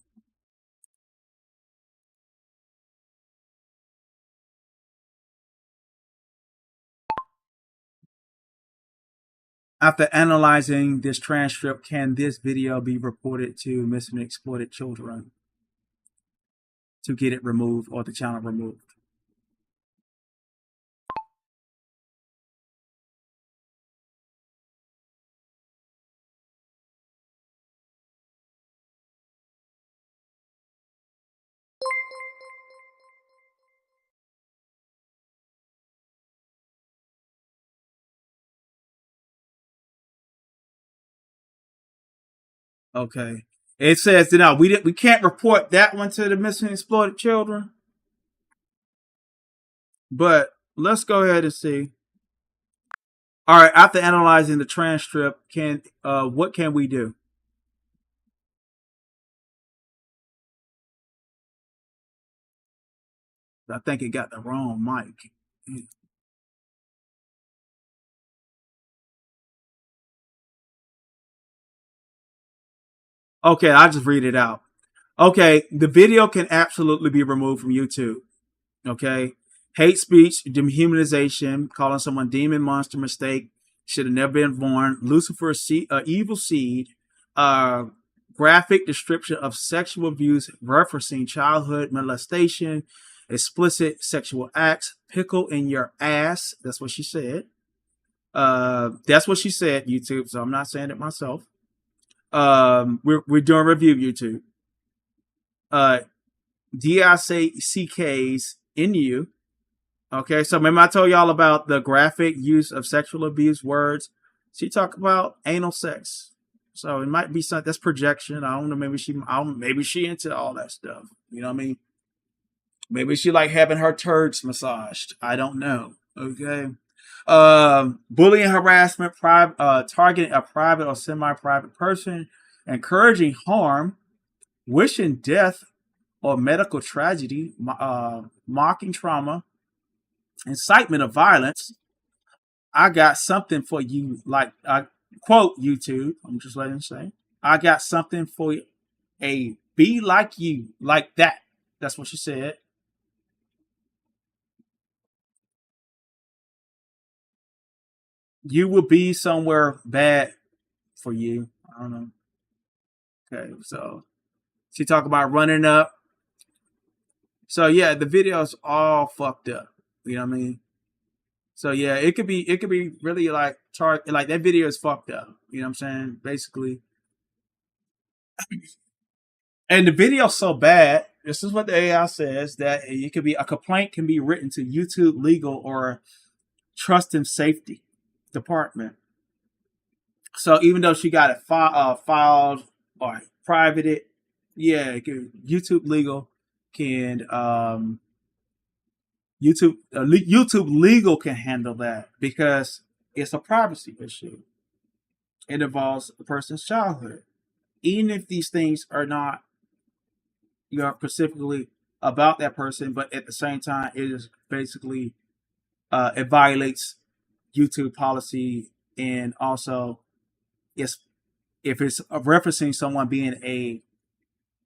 After analyzing this transcript, can this video be reported to missing and exploited children to get it removed or the channel removed? Okay. It says that no, we can't report that one to the missing and exploited children. But let's go ahead and see. All right, after analyzing the transcript, what can we do? I think it got the wrong mic. Okay, I'll just read it out. Okay, the video can absolutely be removed from YouTube. Okay. Hate speech, dehumanization, calling someone demon, monster, mistake, should have never been born. Lucifer, evil seed. Uh, Graphic description of sexual abuse referencing childhood molestation, explicit sexual acts, pickle in your ass. That's what she said. That's what she said, YouTube. So I'm not saying it myself. We're doing review, YouTube. DICKs in you. Okay, so remember I told y'all about the graphic use of sexual abuse words. She talked about anal sex. So it might be something that's projection. I don't know. Maybe she into all that stuff. You know what I mean? Maybe she like having her turds massaged. I don't know. Okay. Bullying, harassment, targeting a private or semi-private person, encouraging harm, wishing death or medical tragedy, mocking trauma, incitement of violence. I got something for you, like I quote YouTube. I'm just letting you say, I got something for you. A be like you, like that. That's what she said. You will be somewhere bad for you. I don't know. Okay, so she talked about running up. So yeah, the video's all fucked up. You know what I mean? So yeah, it could be really like like that video is fucked up. You know what I'm saying? Basically. And the video's so bad, this is what the AI says, that it could be a complaint can be written to YouTube legal or trust and safety department. So even though she got it filed or privated, yeah, YouTube legal can YouTube legal can handle that because it's a privacy issue. It involves a person's childhood, even if these things are not specifically about that person, but at the same time, it is basically it violates YouTube policy, and also it's if it's referencing someone being a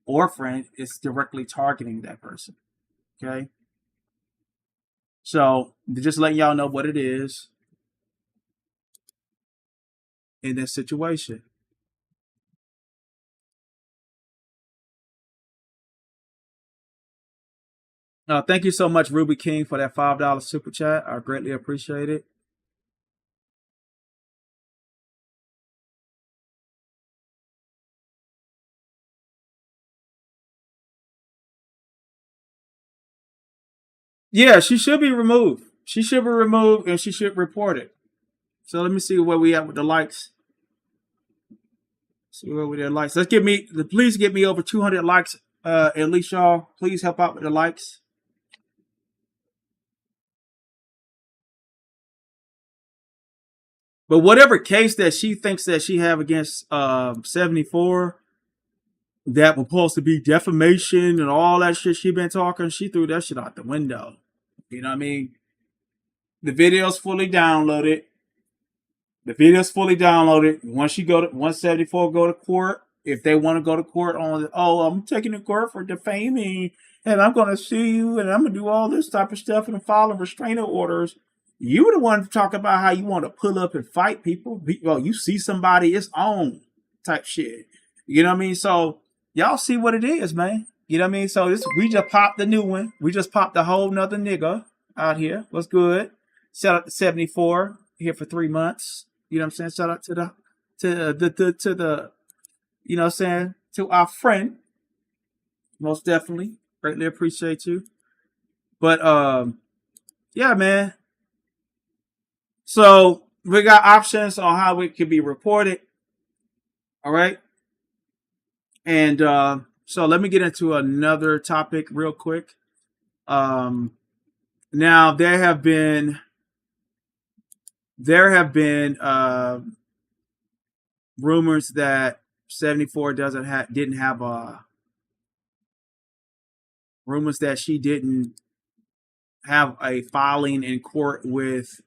orphan, it's directly targeting that person. Okay, so just letting y'all know what it is in this situation. Thank you so much, Ruby King, for that $5 super chat. I greatly appreciate it. Yeah, she should be removed. She should be removed, and she should report it. So let me see where we at with the likes. See where we at likes. Please get me over 200 likes. At least y'all, please help out with the likes. But whatever case that she thinks that she have against 74, that was supposed to be defamation and all that shit she been talking, she threw that shit out the window. You know what I mean? The video's fully downloaded. Once you go to 174, go to court. If they want to go to court on, I'm taking to court for defaming, and I'm going to sue you, and I'm going to do all this type of stuff and following restraining orders. You were the one to talk about how you want to pull up and fight people. Well, you see somebody, it's on type shit. You know what I mean? So y'all see what it is, man. You know what I mean? So we just popped the new one. We just popped a whole nother nigga out here. What's good? Shout out to 74 here for 3 months. You know what I'm saying? Shout out to the you know what I'm saying, to our friend. Most definitely. Greatly appreciate you. But yeah, man. So we got options on how it can be reported. All right. And so let me get into another topic real quick. Now there have been rumors that 74 didn't have rumors that she didn't have a filing in court with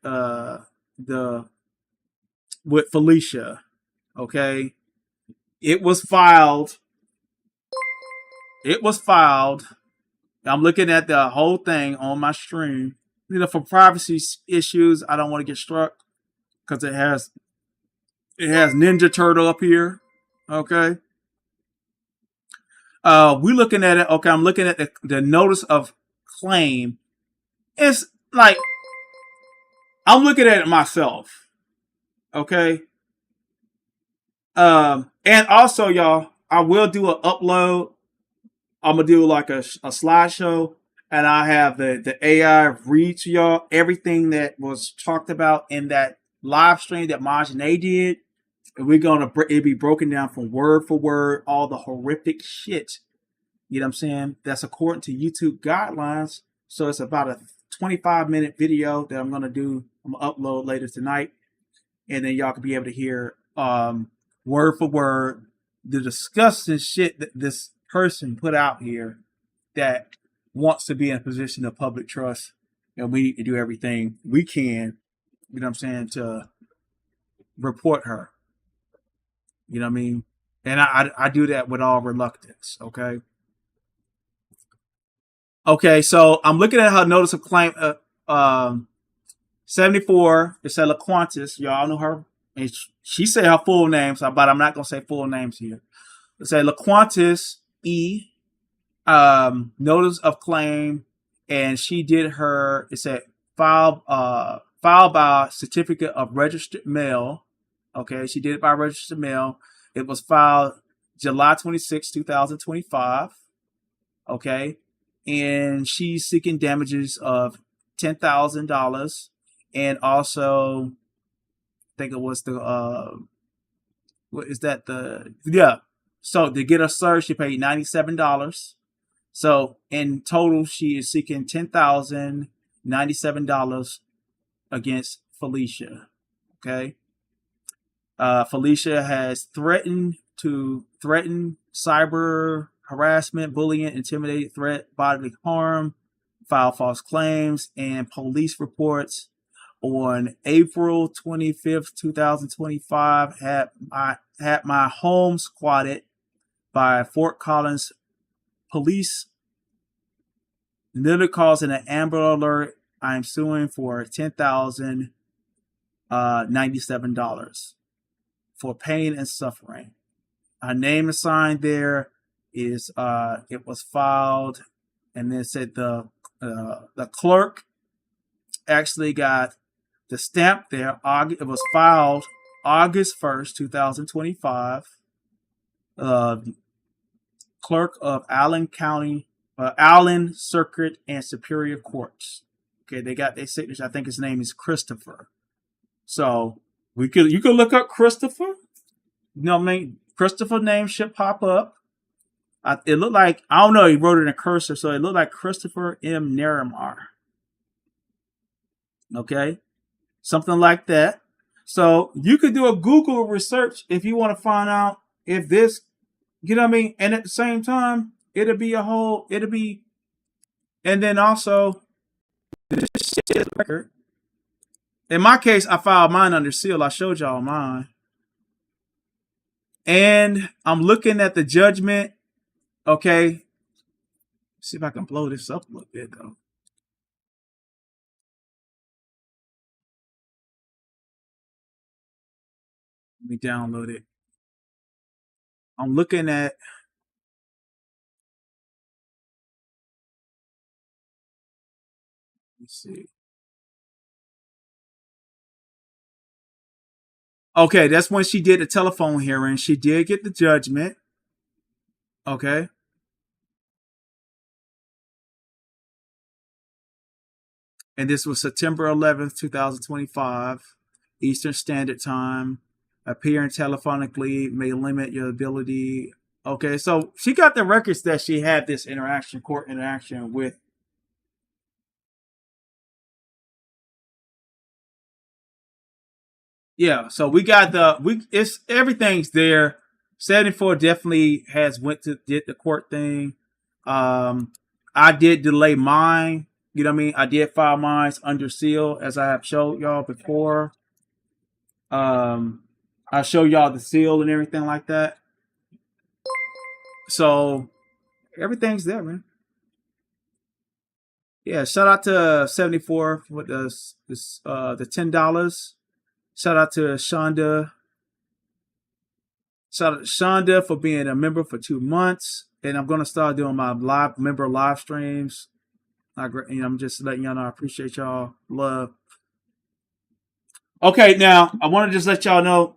Felicia. Okay, it was filed I'm looking at the whole thing on my stream. You know, for privacy issues, I don't want to get struck because it has Ninja Turtle up here. Okay. We looking at it. Okay, I'm looking at the notice of claim. It's like I'm looking at it myself. Okay. And also, y'all, I will do an upload. I'm gonna do like a slideshow, and I have the AI read to y'all everything that was talked about in that live stream that Myjahnee did, and we're gonna it be broken down from word for word, all the horrific shit. You know what I'm saying? That's according to YouTube guidelines. So it's about a 25-minute video that I'm gonna do. I'm gonna upload later tonight, and then y'all can be able to hear word for word the disgusting shit that this person put out here that wants to be in a position of public trust, and we need to do everything we can, you know what I'm saying, to report her. You know what I mean? And I do that with all reluctance, okay? Okay, so I'm looking at her notice of claim 74, it said LaQuantis, y'all know her, and she said her full name, so but I'm not gonna say full names here. It said LaQuantis E. Notice of claim, and she did her. It said filed by certificate of registered mail. Okay, she did it by registered mail. It was filed July 26, 2025. Okay, and she's seeking damages of $10,000, and also I think it was the what is that so to get her served, she paid $97. So in total, she is seeking $10,097 against Felicia. Okay. Felicia has threatened cyber harassment, bullying, intimidate, threat, bodily harm, file false claims, and police reports. On April 25th, 2025, had my home squatted by Fort Collins police, literally causing an Amber Alert. I am suing for $10,097 for pain and suffering. Her name is signed there. Is it was filed, and then said the clerk actually got the stamp there. It was filed August 1st, 2025. Clerk of Allen County, Allen Circuit and Superior Courts. Okay, they got their signature. I think his name is Christopher. So you could look up Christopher. You know what I mean? Christopher name should pop up. It looked like, I don't know, he wrote it in a cursor, so it looked like Christopher M. Naramar. Okay, something like that. So you could do a Google research if you want to find out if this, you know what I mean? And at the same time, and then also, record. In my case, I filed mine under seal. I showed y'all mine. And I'm looking at the judgment. Okay. Let's see if I can blow this up a little bit, though. Let me download it. I'm looking at. Let's see. Okay, that's when she did the telephone hearing. She did get the judgment. Okay. And this was September 11th, 2025, Eastern Standard Time. Appearing telephonically may limit your ability. Okay, so she got the records that she had this court interaction with. Yeah, so we got it's everything's there. 74 definitely did the court thing. I did delay mine. You know what I mean? I did file mine under seal, as I have showed y'all before. I show y'all the seal and everything like that. So everything's there, man. Yeah, shout out to 74 with the $10. Shout out to Shonda. Shout out to Shonda for being a member for 2 months. And I'm gonna start doing my member live streams. I'm just letting y'all know I appreciate y'all. Love. Okay, now I want to just let y'all know.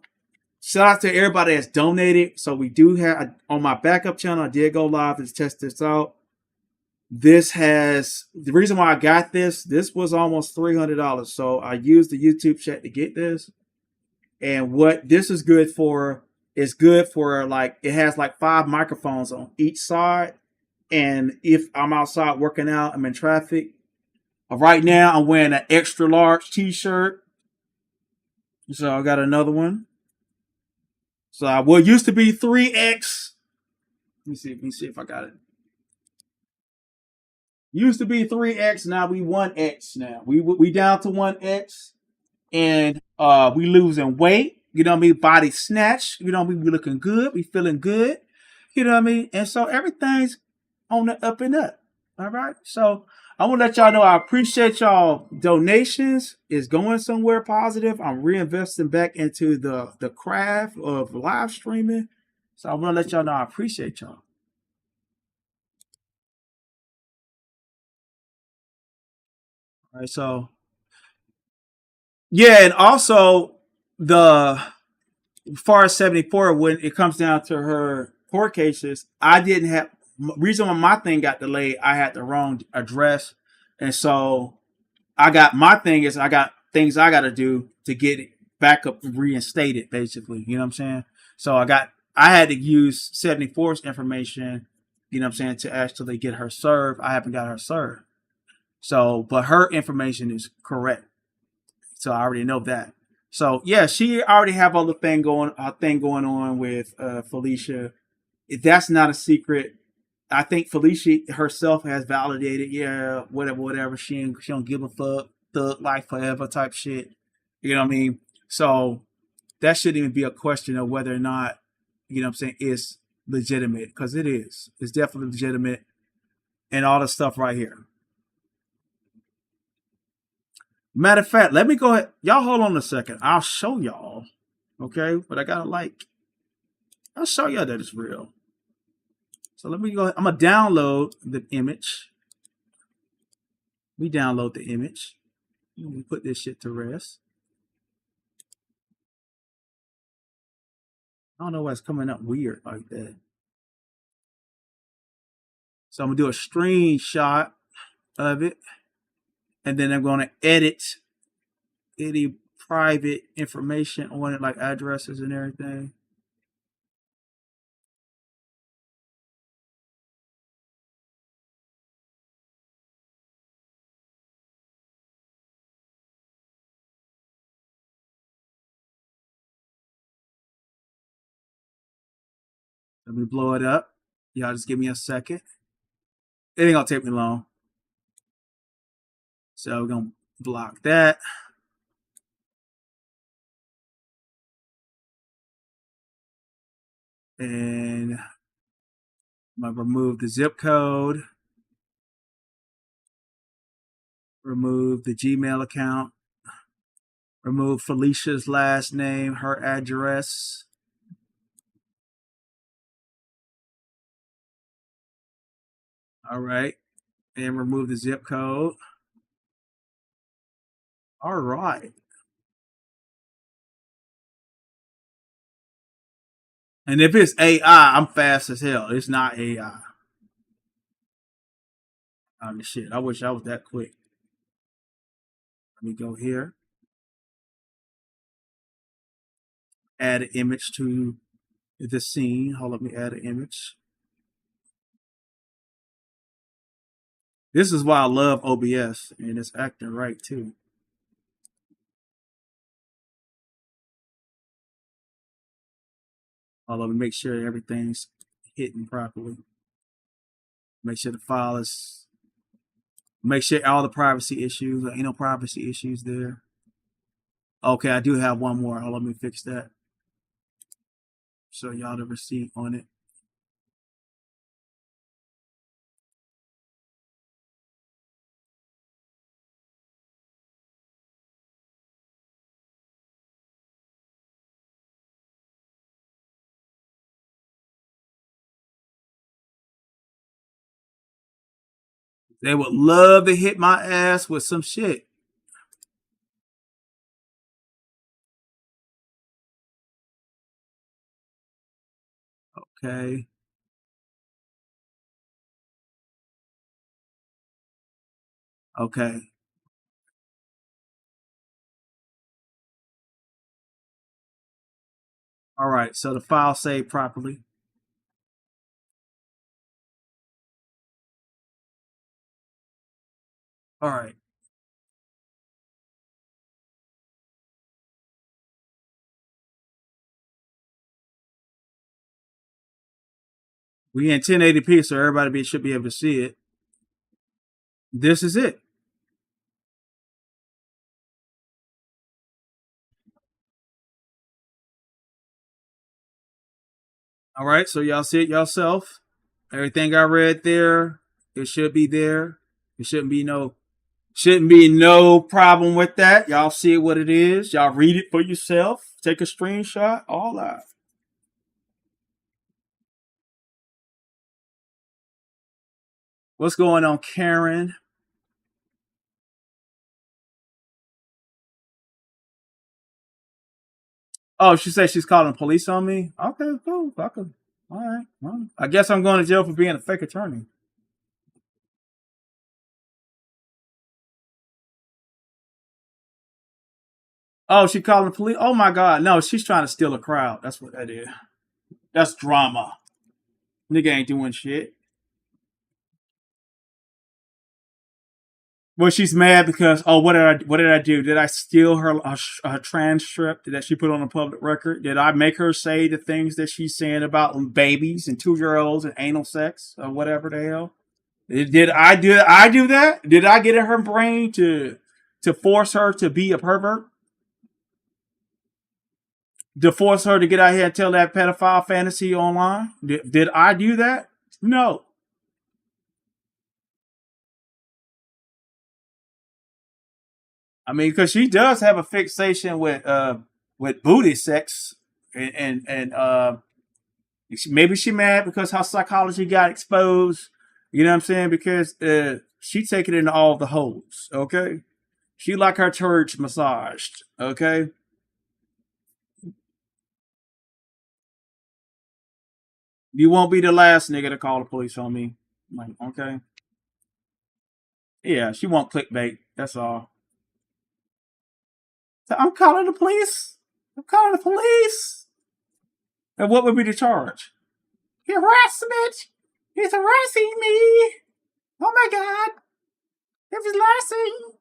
Shout out to everybody that's donated. So we do have on my backup channel. I did go live and test this out. This has the reason why I got this. This was almost $300. So I used the YouTube chat to get this. And what this is good for is good for like it has like 5 microphones on each side. And if I'm outside working out, I'm in traffic. Right now, I'm wearing an extra large T-shirt. So I got another one. So I will used to be 3X. Let me see if I got it. Used to be 3X, now we 1X now. We down to 1X. And we losing weight. You know what I mean? Body snatch. You know what I mean? We looking good. We feeling good. You know what I mean? And so everything's on the up and up. All right. So I want to let y'all know I appreciate y'all donations. It's going somewhere positive. I'm reinvesting back into the craft of live streaming. So I want to let y'all know I appreciate y'all. All right. So yeah, and also the as far as 74, when it comes down to her court cases, I didn't have reason why my thing got delayed. I had the wrong address, and so I got my thing is I got things I got to do to get it back up and reinstated. Basically, you know what I'm saying. So I had to use 74's information, you know what I'm saying, to actually get her served. I haven't got her served. So, but her information is correct. So I already know that. So yeah, she already have a thing going on with Felicia. That's not a secret. I think Felicia herself has validated, yeah, whatever. She don't give a fuck, thug life forever type shit. You know what I mean? So that shouldn't even be a question of whether or not, you know what I'm saying, it's legitimate, because it is. It's definitely legitimate, and all the stuff right here. Matter of fact, let me go ahead. Y'all hold on a second. I'll show y'all. Okay? But I gotta I'll show y'all that it's real. So let me go ahead. I'm gonna download the image. We download the image. We put this shit to rest. I don't know why it's coming up weird like that. So I'm gonna do a screenshot of it. And then I'm gonna edit any private information on it, like addresses and everything. Let me blow it up. Y'all just give me a second. It ain't gonna take me long. So we're gonna block that. And I'm gonna remove the zip code. Remove the Gmail account. Remove Felicia's last name, her address. All right. And remove the zip code. All right. And if it's AI, I'm fast as hell. It's not AI. Oh, shit. I wish I was that quick. Let me go here. Add an image to the scene. Hold on, let me add an image. This is why I love OBS, and it's acting right too. Hold on, let me make sure everything's hitting properly. Make sure the file is. Make sure all the privacy issues, ain't no privacy issues there. Okay, I do have one more. Hold on, let me fix that. Show y'all the receipt on it. They would love to hit my ass with some shit. Okay. Okay. All right. So the file saved properly. All right. We in 1080p, so everybody should be able to see it. This is it. All right. So y'all see it yourself. Everything I read there, it should be there. It shouldn't be no problem with that. Y'all see what it is. Y'all read it for yourself. Take a screenshot. All that. What's going on, Karen? Oh, she said she's calling the police on me. Okay, cool. All right. Well, I guess I'm going to jail for being a fake attorney. Oh, she calling the police? Oh my God. No, she's trying to steal a crowd. That's what that is. That's drama. Nigga ain't doing shit. Well, she's mad because what did I do? Did I steal her transcript that she put on a public record? Did I make her say the things that she's saying about babies and 2-year-olds and anal sex or whatever the hell? Did I do that? Did I get in her brain to force her to be a pervert? To force her to get out here and tell that pedophile fantasy online? Did I do that? No. I mean, because she does have a fixation with booty sex, and maybe she mad because her psychology got exposed. You know what I'm saying? Because she take it into all the holes. Okay, she like her turds massaged. Okay. You won't be the last nigga to call the police on me. Like, okay. Yeah, she won't clickbait. That's all. So I'm calling the police. I'm calling the police. And what would be the charge? Harassment. He's harassing me. Oh my God. It was harassing.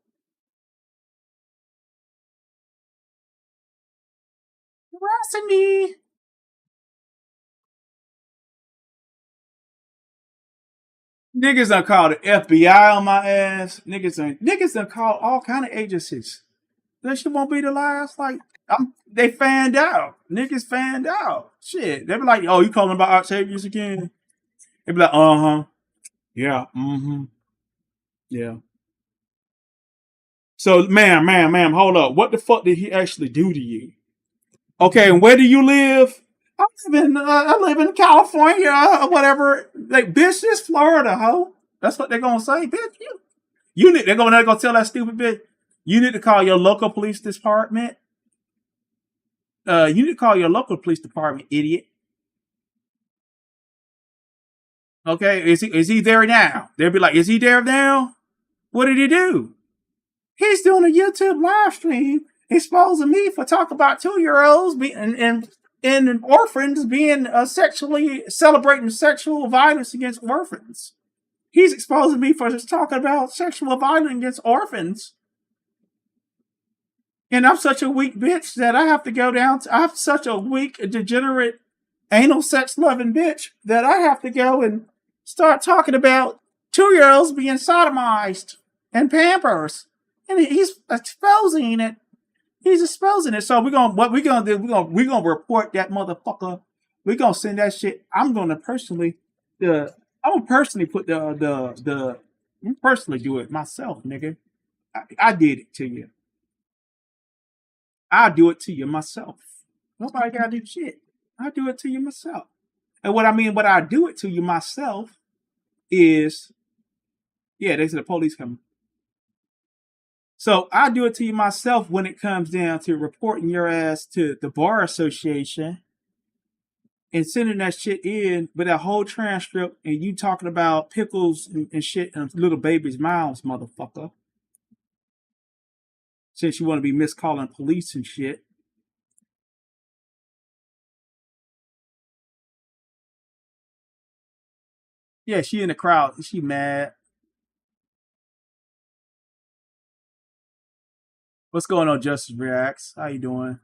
Harassing me. Niggas done called the FBI on my ass. Niggas done called all kind of agencies. That shit won't be the last. Like, they fanned out. Niggas fanned out. Shit. They be like, oh, you calling about Octavius again? They be like, uh-huh. Yeah. Mm-hmm. Yeah. So, ma'am, hold up. What the fuck did he actually do to you? Okay, and where do you live? I live in California or whatever. Like, bitch, this Florida, ho. That's what they're gonna say, bitch. They're gonna tell that stupid bitch. You need to call your local police department. You need to call your local police department, idiot. Okay, is he there now? They'll be like, is he there now? What did he do? He's doing a YouTube live stream exposing me for talking about 2-year-olds and orphans being sexually celebrating sexual violence against orphans. He's exposing me for just talking about sexual violence against orphans. And I'm such a weak bitch that I have to go down to, I'm such a weak, degenerate, anal sex loving bitch that I have to go and start talking about 2-year-olds being sodomized and pampers. And he's exposing it. He's exposing it. So what we're gonna do, we're gonna report that motherfucker. We're gonna send that shit. I'm gonna personally put I'm personally do it myself, nigga. I did it to you. I'll do it to you myself. Nobody gotta do shit. I do it to you myself. And what I do it to you myself is Yeah, they said the police coming. So I do it to you myself when it comes down to reporting your ass to the bar association and sending that shit in with that whole transcript and you talking about pickles and shit in little babies' mouths, motherfucker. Since you want to be miscalling police and shit. Yeah, she in the crowd. She mad. What's going on, Justice Reacts? How you doing?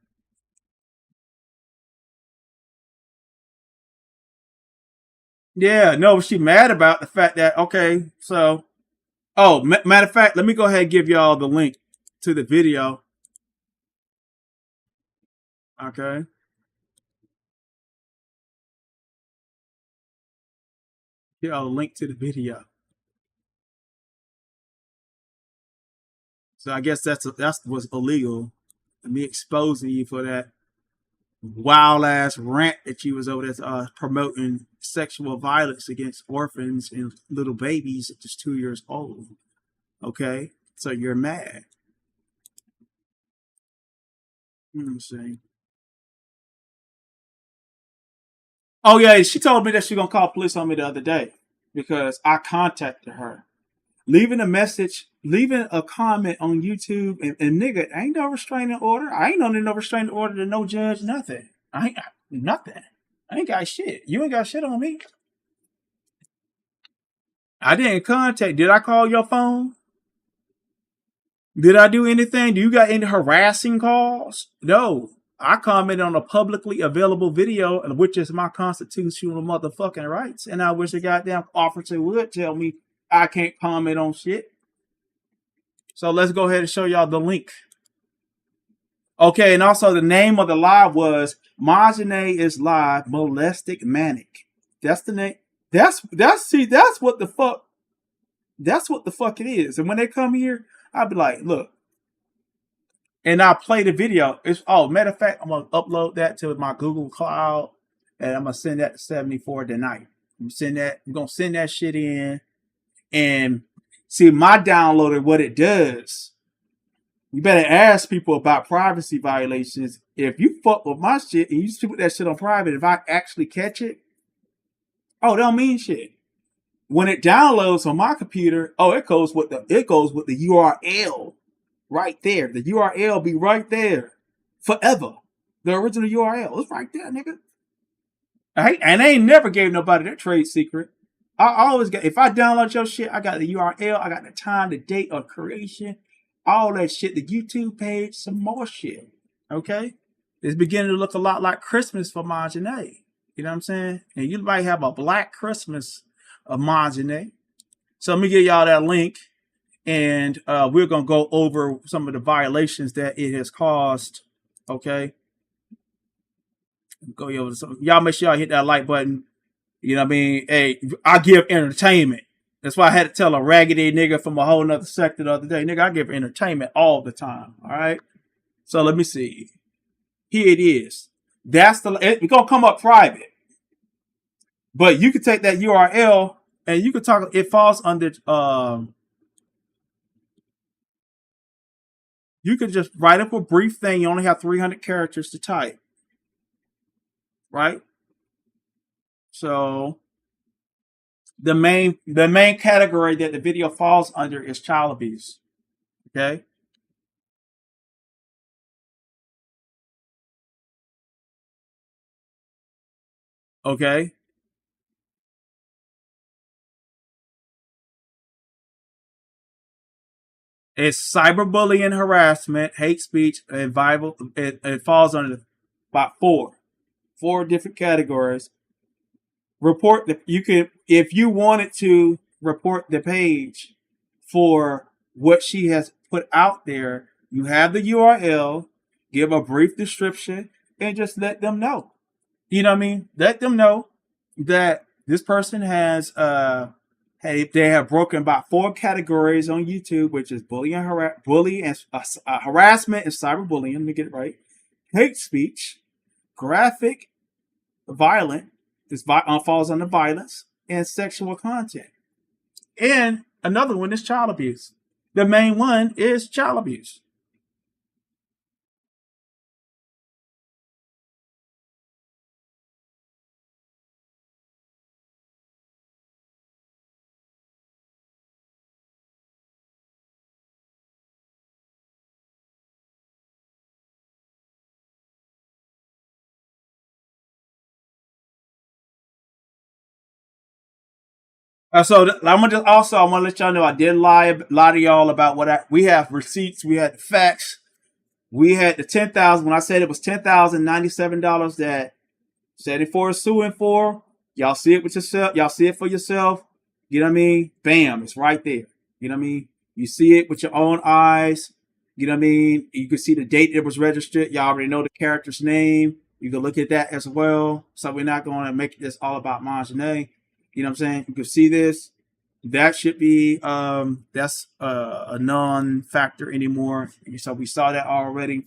Yeah, no, she mad about the fact that, okay, so, oh, matter of fact, let me go ahead and give y'all the link to the video. Okay. Here, I'll link to the video. So I guess that's what's illegal. Me exposing you for that wild ass rant that you was over there promoting sexual violence against orphans and little babies just 2 years old. Okay, so you're mad. You know what I'm saying? Oh yeah, she told me that she gonna call police on me the other day because I contacted her, leaving a message, leaving a comment on YouTube, and nigga, ain't no restraining order. I ain't under no restraining order to no judge, nothing. I ain't nothing. I ain't got shit. You ain't got shit on me. I didn't contact. Did I call your phone? Did I do anything? Do you got any harassing calls? No. I commented on a publicly available video, which is my constitutional motherfucking rights. And I wish a goddamn officer would tell me I can't comment on shit. So let's go ahead and show y'all the link. Okay, and also the name of the live was Myjahnee is live, molestic manic. That's the name. That's what the fuck. That's what the fuck it is. And when they come here, I'll be like, look. And I'll play the video. Matter of fact, I'm gonna upload that to my Google Cloud and I'm gonna send that to 74 tonight. I'm gonna send that shit in and see my downloader, what it does. You better ask people about privacy violations. If you fuck with my shit and you just put that shit on private, if I actually catch it, it don't mean shit. When it downloads on my computer, it goes with the URL right there. The URL be right there forever. The original URL is right there, nigga. And they ain't never gave nobody that trade secret. I always got, if I download your shit, I got the URL, I got the time, the date of creation, all that shit, the YouTube page, some more shit. Okay? It's beginning to look a lot like Christmas for Myjahnee. You know what I'm saying? And you might have a Black Christmas of Myjahnee. So let me give y'all that link. And we're going to go over some of the violations that it has caused. Okay? Go over some. Y'all make sure y'all hit that like button. You know what I mean? Hey, I give entertainment. That's why I had to tell a raggedy nigga from a whole nother sector the other day. Nigga, I give entertainment all the time. All right? So let me see. Here it is. It's going to come up private. But you can take that URL and you can talk. It falls under... you could just write up a brief thing. You only have 300 characters to type. Right? So the main category that the video falls under is child abuse. Okay? Okay? It's cyberbullying, harassment, hate speech, and Bible. It falls under about four different categories. Report you can, if you wanted to report the page for what she has put out there, you have the URL, give a brief description, and just let them know. You know what I mean? Let them know that this person has they have broken about 4 categories on YouTube, which is bullying, harassment and cyberbullying. Let me get it right. Hate speech, graphic, violent. This falls under violence and sexual content. And Another one is child abuse. The main one is child abuse. I'm gonna just also I want to let y'all know I did lie to y'all about we have receipts, we had facts, we had the 10,000. When I said it was $10,097 that said it for suing for, y'all see it with yourself. Y'all see it for yourself. You know what I mean? Bam, it's right there. You know what I mean? You see it with your own eyes. You know what I mean? You can see the date it was registered. Y'all already know the character's name. You can look at that as well. So we're not going to make this all about Myjahnee. You know what I'm saying? You can see this. That should be that's a non-factor anymore. So we saw that already.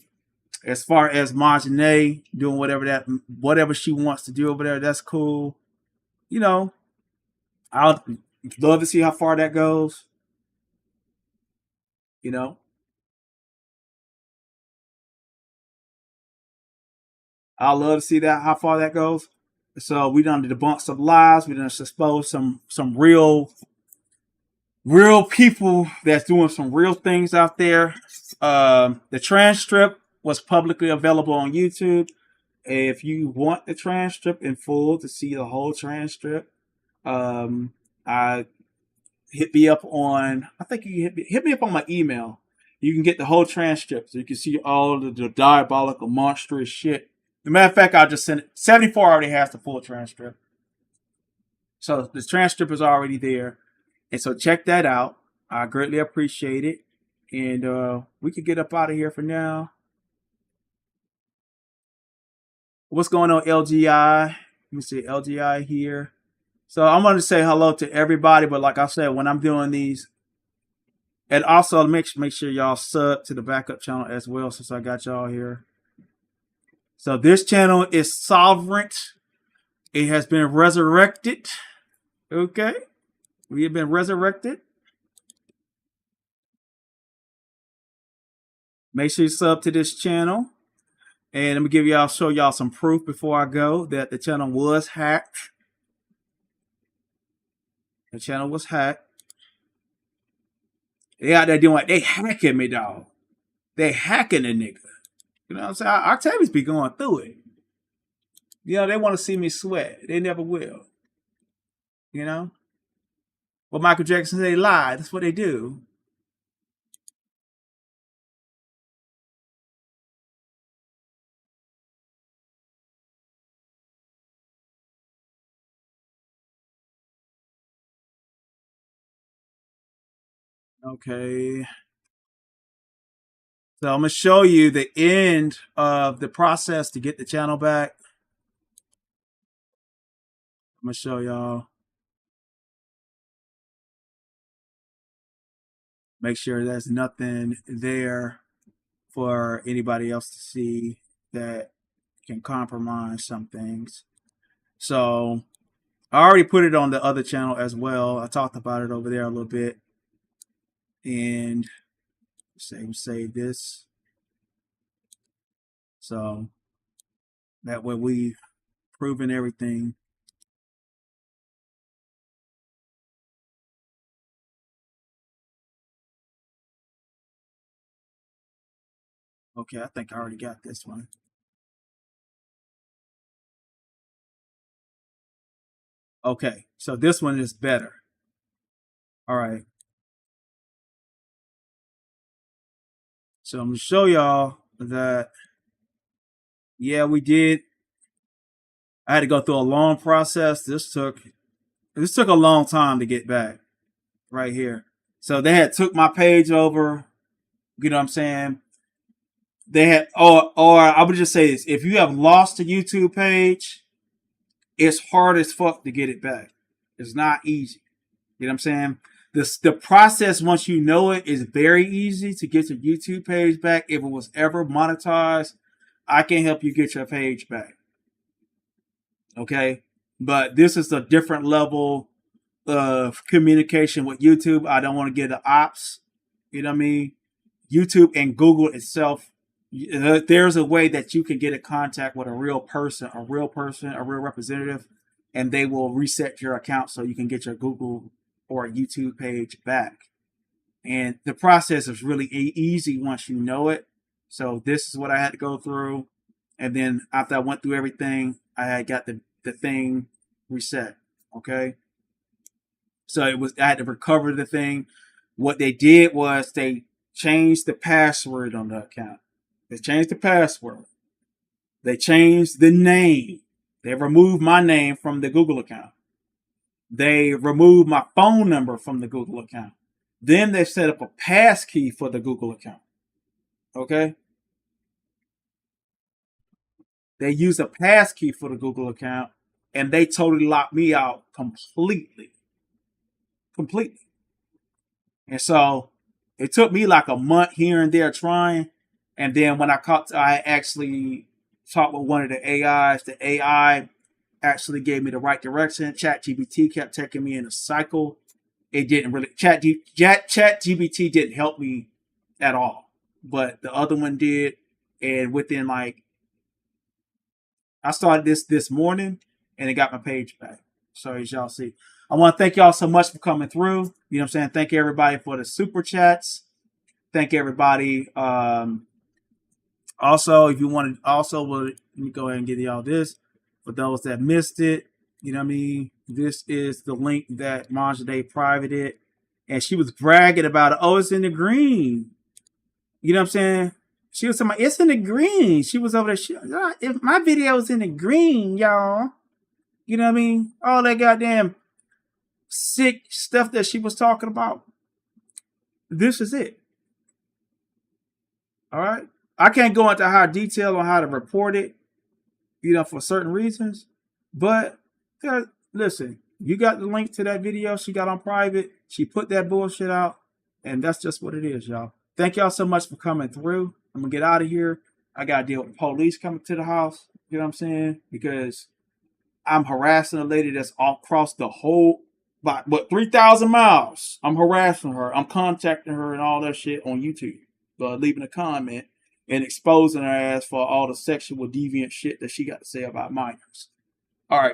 As far as Myjahnee doing whatever she wants to do over there, that's cool. You know, I'd love to see how far that goes. You know, I'd love to see that how far that goes. So we done debunked some lies. We done exposed some real people that's doing some real things out there. The transcript was publicly available on YouTube. If you want the transcript in full to see the whole transcript, I hit me up on. I think you hit me up on my email. You can get the whole transcript, so you can see all the diabolical, monstrous shit. As a matter of fact, I'll just send it. 74 already has the full transcript, so the transcript is already there, and so check that out. I greatly appreciate it, and we could get up out of here for now. What's going on, LGI? Let me see LGI here. So I'm going to say hello to everybody, but like I said, when I'm doing these, and also make sure y'all sub to the backup channel as well, since I got y'all here. So this channel is sovereign. It has been resurrected. Okay, we have been resurrected. Make sure you sub to this channel. And let me show y'all some proof before I go that the channel was hacked. The channel was hacked. They out there doing they hacking me, dog. They hacking the nigga. You know what I'm saying? Octavius be going through it. You know, they want to see me sweat. They never will. You know? Well, Michael Jackson said they lie. That's what they do. Okay. So I'm going to show you the end of the process to get the channel back. I'm going to show y'all. Make sure there's nothing there for anybody else to see that can compromise some things. So I already put it on the other channel as well. I talked about it over there a little bit. And save this. So that way we've proven everything. Okay, I think I already got this one. Okay, so this one is better. All right. So I'm going to show y'all that, yeah, we did. I had to go through a long process. This took a long time to get back right here. So they had took my page over. You know what I'm saying? They had, or I would just say this: if you have lost a YouTube page, it's hard as fuck to get it back. It's not easy. You know what I'm saying? The process, once you know it, is very easy to get your YouTube page back. If it was ever monetized, I can help you get your page back. Okay? But this is a different level of communication with YouTube. I don't want to get the ops. You know what I mean? YouTube and Google itself, there's a way that you can get in contact with a real person, a real representative, and they will reset your account so you can get your Google or YouTube page back. And the process is really easy once you know it. So this is what I had to go through. And then after I went through everything, I had got the thing reset. Okay. So I had to recover the thing. What they did was they changed the password on the account. They changed the password. They changed the name. They removed my name from the Google account. They removed my phone number from the Google account. Then they set up a passkey for the Google account. Okay? They used a passkey for the Google account, and they totally locked me out completely. Completely. And so it took me like a month here and there trying. And then when I actually talked with one of the AIs, the AI actually gave me the right direction. ChatGPT kept taking me in a cycle. It didn't really, ChatGPT didn't help me at all, but the other one did. And within I started this morning, and it got my page back. So as y'all see, I want to thank y'all so much for coming through. You know what I'm saying? Thank everybody for the super chats. Thank everybody. Also, if you want to, let me go ahead and give y'all this. For those that missed it, you know what I mean? This is the link that Myjahnee privated. And she was bragging about it. Oh, it's in the green. You know what I'm saying? She was saying, it's in the green. She was over there. If my video was in the green, y'all. You know what I mean? All that goddamn sick stuff that she was talking about. This is it. All right? I can't go into high detail on how to report it, for certain reasons. But listen, you got the link to that video she got on private. She put that bullshit out, and that's just what it is, y'all. Thank y'all so much for coming through. I'm going to get out of here. I got to deal with the police coming to the house. You know what I'm saying? Because I'm harassing a lady that's all across the whole, 3,000 miles. I'm harassing her. I'm contacting her and all that shit on YouTube. Leaving a comment and exposing her ass for all the sexual deviant shit that she got to say about minors. All right.